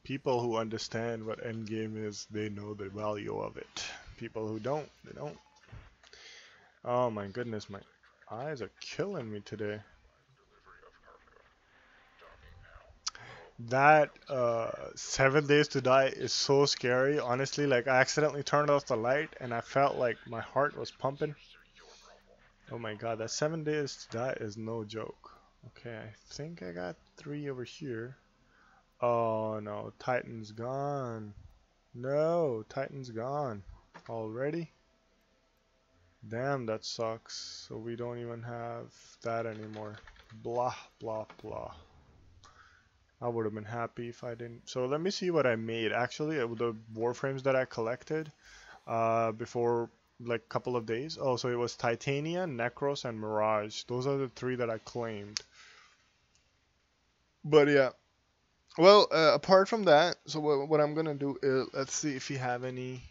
People who understand what endgame is, they know the value of it. People who don't, they don't. Oh my goodness, my eyes are killing me today. That 7 days to die is so scary. Honestly, like I accidentally turned off the light and I felt like my heart was pumping. Oh my god, that 7 days to die is no joke. Okay, I think I got 3 over here. Oh no, Titan's gone. No, Titan's gone. Already? Damn, that sucks. So we don't even have that anymore. Blah, blah, blah. I would have been happy if I didn't. So let me see what I made. Actually, the Warframes that I collected before like a couple of days. Oh, so it was Titania, Necros, and Mirage. Those are the 3 that I claimed. But yeah. Well, apart from that, so what I'm gonna do is, let's see if you have any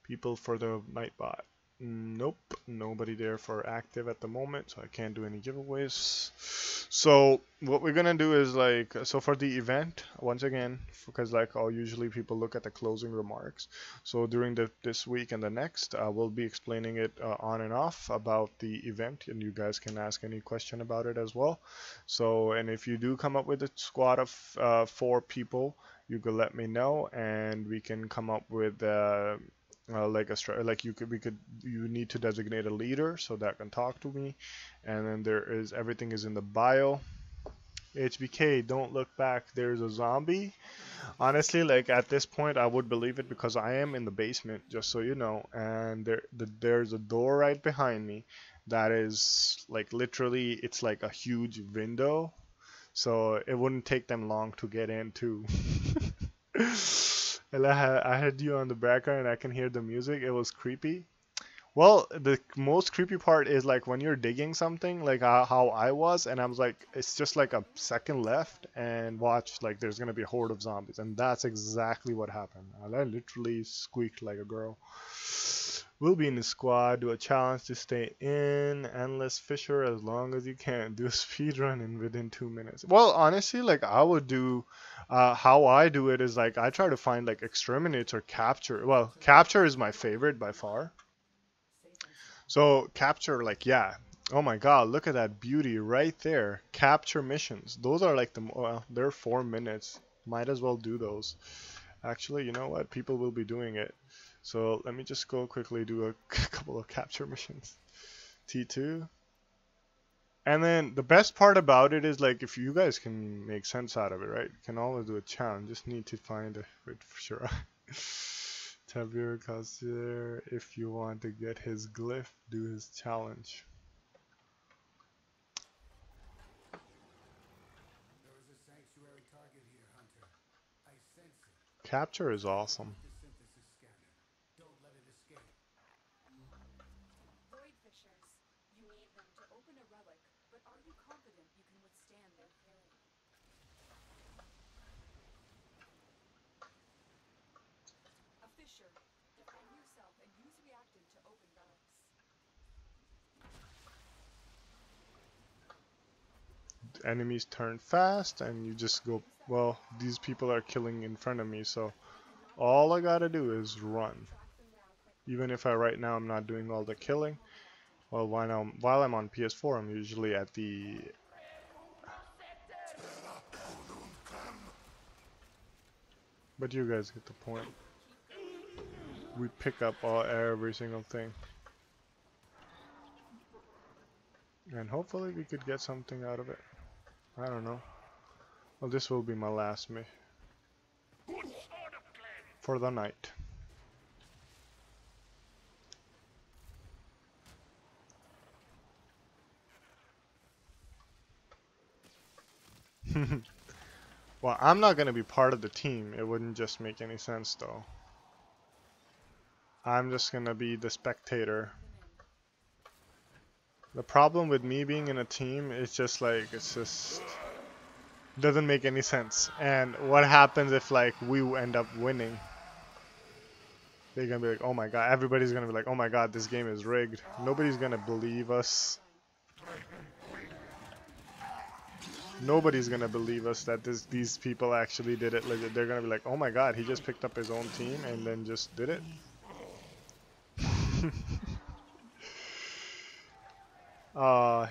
people for the Nightbot. Nope, nobody there for active at the moment, so I can't do any giveaways. So what we're gonna do is like, so for the event, once again, because like usually people look at the closing remarks. So during this week and the next, we'll be explaining it on and off about the event, and you guys can ask any question about it as well. So, and if you do come up with a squad of 4 people, you could let me know, and we can come up with you need to designate a leader so that can talk to me, and then everything is in the bio. HBK, don't look back, there's a zombie. Honestly, like at this point I would believe it because I am in the basement, just so you know, and there's a door right behind me that is like literally, it's like a huge window, so it wouldn't take them long to get in too. And I had you on the background and I can hear the music. It was creepy. Well, the most creepy part is like when you're digging something, like how I was, and I was like, it's just like a second left, and watch, like there's gonna be a horde of zombies, and that's exactly what happened. I literally squeaked like a girl. We'll be in the squad, do a challenge to stay in, endless fisher as long as you can, do a speed run in within 2 minutes. Well, honestly, like I would do, how I do it is like I try to find like exterminates or capture. Well, capture is my favorite by far. So capture, like, yeah. Oh my god, look at that beauty right there. Capture missions. Those are like well, they're 4 minutes. Might as well do those. Actually, you know what? People will be doing it. So let me just go quickly do a couple of capture missions. T2. And then the best part about it is like if you guys can make sense out of it, right? You can always do a challenge. Just need to find a wait for sure. Tabir Kasier, if you want to get his glyph, do his challenge. There is a sanctuary target here, Hunter. I sense it. Capture is awesome. Synthesis scanner. Don't let it escape. Void fishers. You need them to open a relic, but are you confident you can withstand their fury? A fisher. Defend yourself and use reactant to open relics. Enemies turn fast and you just go, well, these people are killing in front of me, so all I gotta do is run. Even if right now I'm not doing all the killing. Well, while I'm on PS4, I'm usually at the... But you guys get the point. We pick up every single thing. And hopefully we could get something out of it. I don't know. Well, this will be my last mission. for the night. Well, I'm not going to be part of the team. It wouldn't just make any sense, though. I'm just going to be the spectator. The problem with me being in a team is just like, it's just doesn't make any sense. And what happens if like we end up winning? They're going to be like, oh my god. Everybody's going to be like, oh my god, this game is rigged. Nobody's going to believe us. Nobody's gonna believe us that these people actually did it. Like, they're gonna be like, oh my god, he just picked up his own team and then just did it.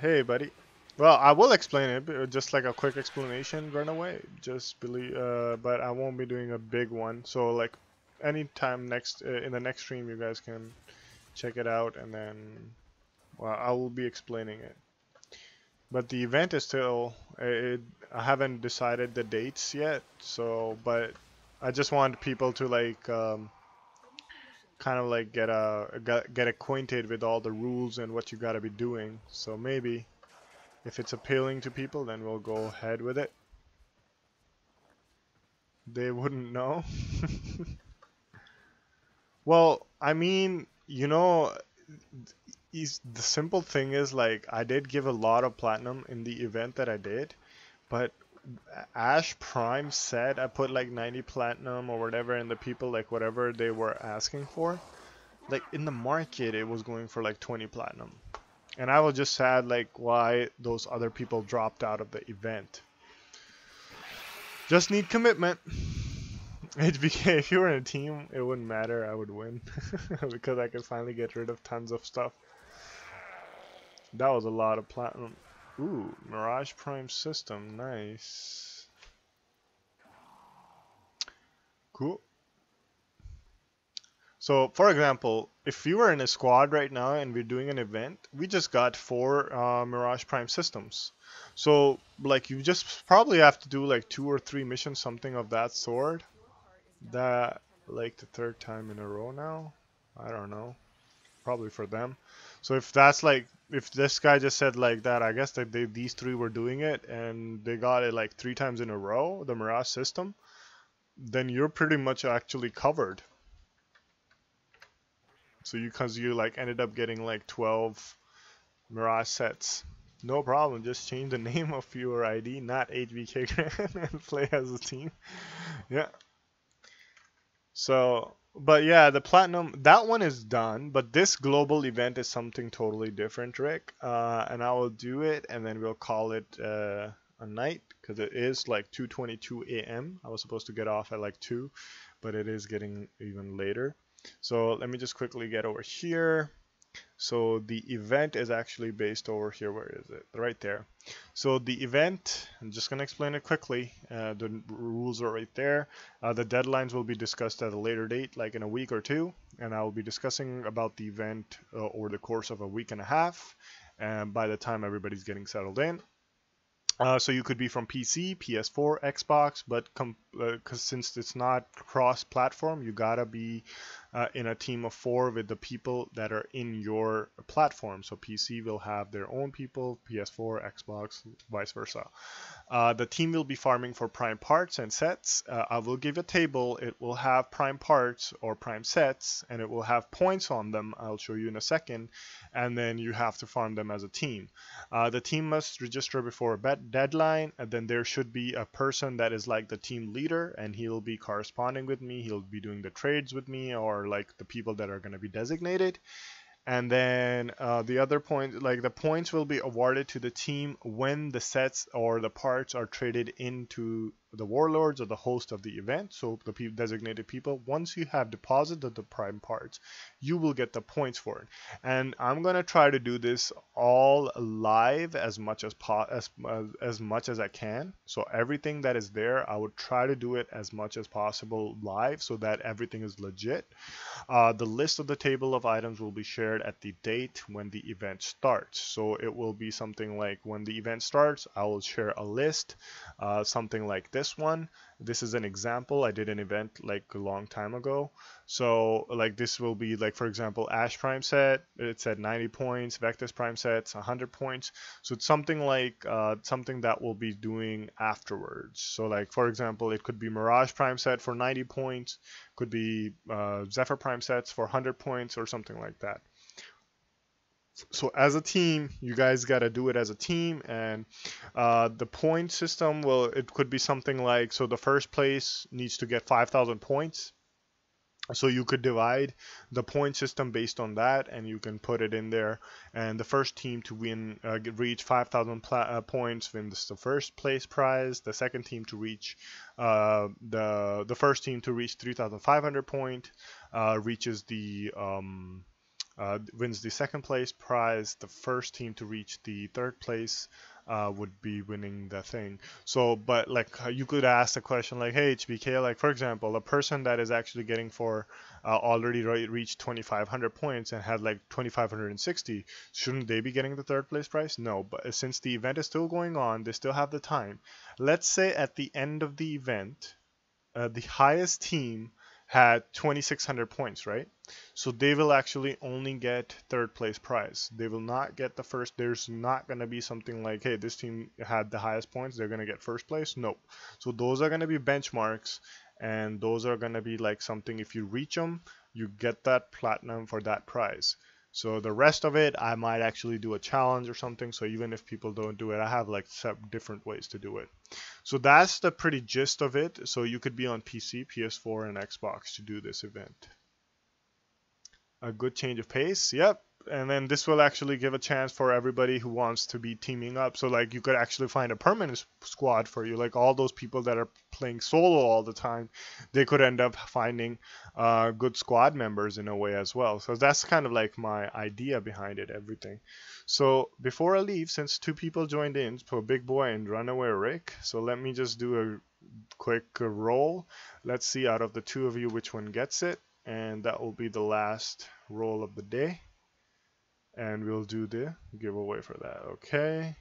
Hey buddy. Well, I will explain it, just like a quick explanation. Run away. Just believe, but I won't be doing a big one. So like, anytime next in the next stream, you guys can check it out, and then, well, I will be explaining it. But the event is still, I haven't decided the dates yet, so, but I just want people to like, kind of like get acquainted with all the rules and what you gotta be doing. So maybe, if it's appealing to people, then we'll go ahead with it. They wouldn't know. Well, I mean, you know, the simple thing is, like, I did give a lot of platinum in the event that I did, but Ash Prime said I put like 90 platinum or whatever, and the people, like, whatever they were asking for, like, in the market it was going for like 20 platinum, and I was just sad like why those other people dropped out of the event. Just need commitment. HBK, if you were in a team, it wouldn't matter, I would win. Because I could finally get rid of tons of stuff. That was a lot of platinum. Ooh, Mirage Prime system, nice. Cool. So, for example, if we were in a squad right now and we're doing an event, we just got 4 Mirage Prime systems. So, like, you just probably have to do like 2 or 3 missions, something of that sort. That, like, the 3rd time in a row now? I don't know. Probably for them. So if that's like, if this guy just said like that, I guess that these 3 were doing it and they got it like 3 times in a row, the Mirage system, then you're pretty much actually covered. So because you like ended up getting like 12 Mirage sets. No problem, just change the name of your ID, not Hbkgrand, and play as a team. Yeah. So, but yeah, the platinum, that one is done, but this global event is something totally different, Rick. And I will do it, and then we'll call it a night, because it is like 2:22 a.m. I was supposed to get off at like 2, but it is getting even later. So let me just quickly get over here. So the event is actually based over here. Where is it? Right there. So the event, I'm just going to explain it quickly. The rules are right there. The deadlines will be discussed at a later date, like in a week or 2. And I will be discussing about the event over the course of a week and a half. And by the time everybody's getting settled in. So you could be from PC, PS4, Xbox, but because since it's not cross-platform, you gotta be in a team of 4 with the people that are in your platform. So PC will have their own people, PS4, Xbox, vice versa. The team will be farming for prime parts and sets. I will give a table. It will have prime parts or prime sets, and it will have points on them. I'll show you in a second. And then you have to farm them as a team. The team must register before a deadline, and then there should be a person that is like the team leader, and he'll be corresponding with me. He'll be doing the trades with me, or like the people that are going to be designated. And then the other point, like the points will be awarded to the team when the sets or the parts are traded into the warlords or the host of the event. So the designated people, once you have deposited the prime parts, you will get the points for it. And I'm gonna try to do this all live as much as much as I can. So everything that is there, I would try to do it as much as possible live, so that everything is legit. The list of the table of items will be shared at the date when the event starts. So it will be something like when the event starts, I will share a list, something like this this one, this is an example. I did an event like a long time ago. So like this will be like, for example, Ash Prime set, it's at 90 points, Vectus Prime set's 100 points. So it's something like something that we'll be doing afterwards. So like, for example, it could be Mirage Prime set for 90 points, could be Zephyr Prime sets for 100 points or something like that. So as a team, you guys got to do it as a team, and the point system, well, it could be something like, so the first place needs to get 5,000 points. So you could divide the point system based on that, and you can put it in there. And the first team to win, reach 5,000 points wins the first place prize. The second team to reach, the first team to reach 3,500 point reaches the wins the second place prize. The first team to reach the third place would be winning the thing. So, but like you could ask the question like, hey HBK, like for example, a person that is actually getting for already reached 2,500 points and had like 2,560, shouldn't they be getting the third place prize? No, but since the event is still going on, they still have the time. Let's say at the end of the event, the highest team had 2,600 points, right? So they will actually only get third place prize. They will not get the first. There's not going to be something like, hey, this team had the highest points, they're going to get first place. Nope. So those are going to be benchmarks, and those are going to be like something, if you reach them, you get that platinum for that prize. So the rest of it, I might actually do a challenge or something. So even if people don't do it, I have like different ways to do it. So that's the pretty gist of it. So you could be on PC, PS4, and Xbox to do this event. A good change of pace. Yep. And then this will actually give a chance for everybody who wants to be teaming up. So like you could actually find a permanent squad for you. Like all those people that are playing solo all the time, they could end up finding good squad members in a way as well. So that's kind of like my idea behind it, everything. So before I leave, since 2 people joined in, so Big Boy and Runaway Rick, so let me just do a quick roll. Let's see out of the 2 of you which one gets it. And that will be the last roll of the day. And we'll do the giveaway for that. Okay.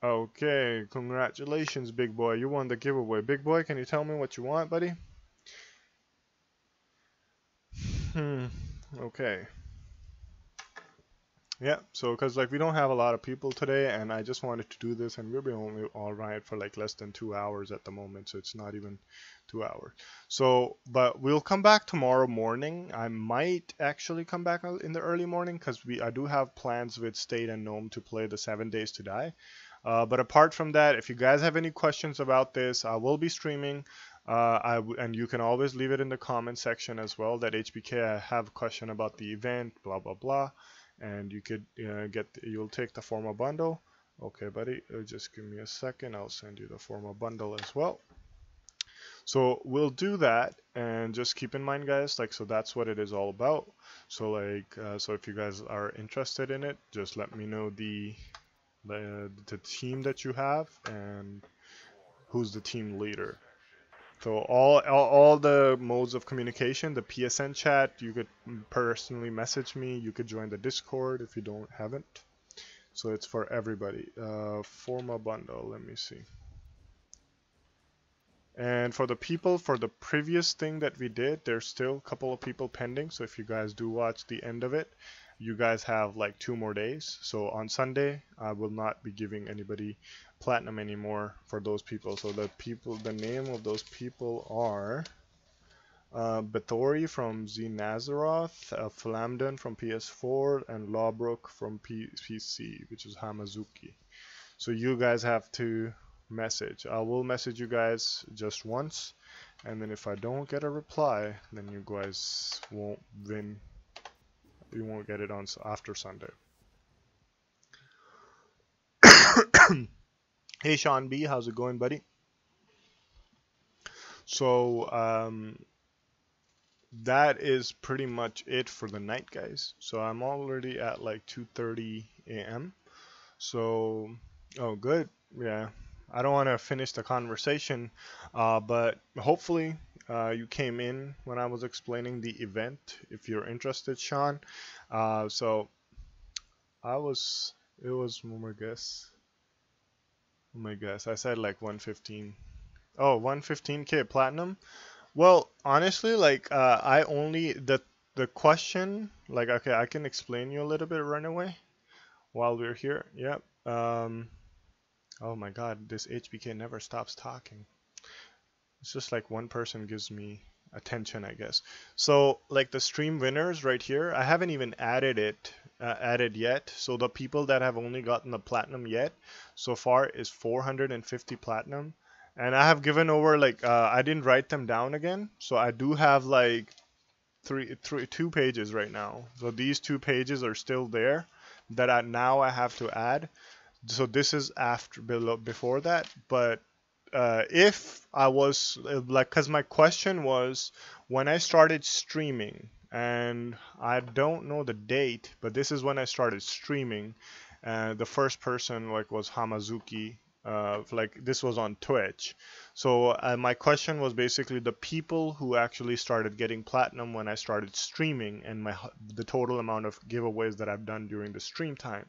Okay. Congratulations, Big Boy. You won the giveaway. Big Boy, can you tell me what you want, buddy? Okay. Yeah, so because like we don't have a lot of people today, and I just wanted to do this, and we'll be only all right for like less than 2 hours at the moment, so it's not even 2 hours. So, but we'll come back tomorrow morning. I might actually come back in the early morning because I do have plans with State and Gnome to play the 7 Days to Die. But apart from that, if you guys have any questions about this, I will be streaming. And you can always leave it in the comment section as well, that HBK, I have a question about the event, blah blah blah. And you could you'll take the Forma bundle. Okay, buddy, just give me a second. I'll send you the Forma bundle as well. So we'll do that, and just keep in mind, guys, like, so that's what it is all about. So like, so if you guys are interested in it, just let me know the team that you have and who's the team leader. So all the modes of communication, the PSN chat, you could personally message me. You could join the Discord if you haven't. So it's for everybody. Forma bundle, let me see. And for the people, for the previous thing that we did, there's still a couple of people pending. So if you guys do watch the end of it, you guys have like 2 more days. So on Sunday, I will not be giving anybody platinum anymore for those people. So the name of those people are Bethori from Nazaroth, Flamden from PS4, and Lawbrook from PC, which is Hamazuki. So you guys have to message. I will message you guys just once, and then if I don't get a reply, then you guys won't win. You won't get it on after Sunday. Hey Sean B, how's it going, buddy? So that is pretty much it for the night, guys. So I'm already at like 2:30 a.m. So, oh good, yeah. I don't want to finish the conversation, but hopefully you came in when I was explaining the event, if you're interested, Sean. So it was, oh my gosh, I said like 1:15 Oh, 115k platinum. Well, honestly, like I only the question, like okay, I can explain you a little bit right away while we're here. Yep. Oh my God, this HBK never stops talking. It's just like one person gives me attention, I guess. So like the stream winners right here, I haven't even added yet. So the people that have only gotten the platinum yet so far is 450 platinum. And I have given over like I didn't write them down again. So I do have like two pages right now. So these 2 pages are still there that I have to add. So this is after before that, but if I was like, because my question was when I started streaming, and I don't know the date, but this is when I started streaming. The first person like was Hamazuki. Like this was on Twitch. So my question was basically the people who actually started getting platinum when I started streaming, and the total amount of giveaways that I've done during the stream time.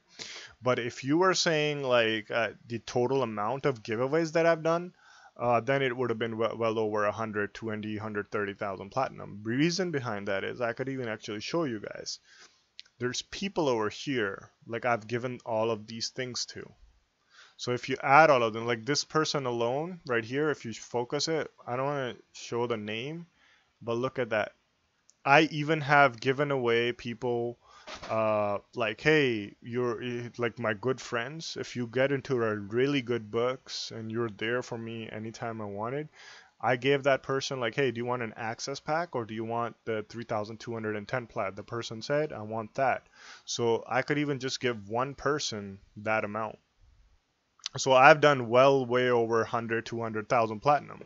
But if you were saying like the total amount of giveaways that I've done, then it would have been well over 120, 130,000 platinum. Reason behind that is I could even actually show you guys. There's people over here like I've given all of these things to. So if you add all of them, like this person alone right here, if you focus it, I don't want to show the name, but look at that. I even have given away people like, hey, you're like my good friends. If you get into a really good books and you're there for me anytime I wanted, I gave that person like, hey, do you want an access pack or do you want the 3,210 plat? The person said, I want that. So I could even just give one person that amount. So I've done well way over 100, 200,000 platinum,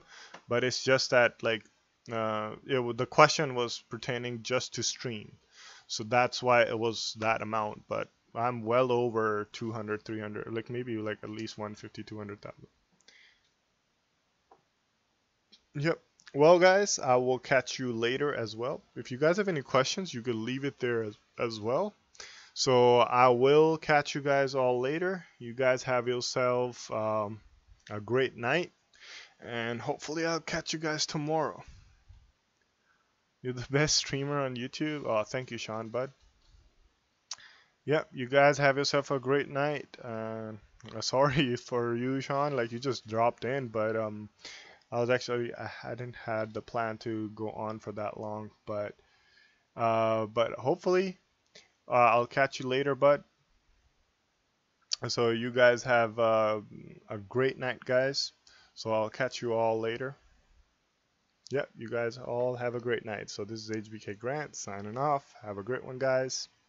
but it's just that like the question was pertaining just to stream. So that's why it was that amount, but I'm well over 200, 300, like maybe like at least 150, 200,000. Yep. Well, guys, I will catch you later as well. If you guys have any questions, you could leave it there as well. So I will catch you guys all later. You guys have yourself a great night, and hopefully I'll catch you guys tomorrow. You're the best streamer on YouTube. Oh, thank you, Sean, bud. Yep, you guys have yourself a great night. Sorry for you, Sean. Like you just dropped in, but I hadn't had the plan to go on for that long, but hopefully I'll catch you later, bud. So you guys have a great night, guys. So I'll catch you all later. Yep, you guys all have a great night. So this is Hbkgrand signing off. Have a great one, guys.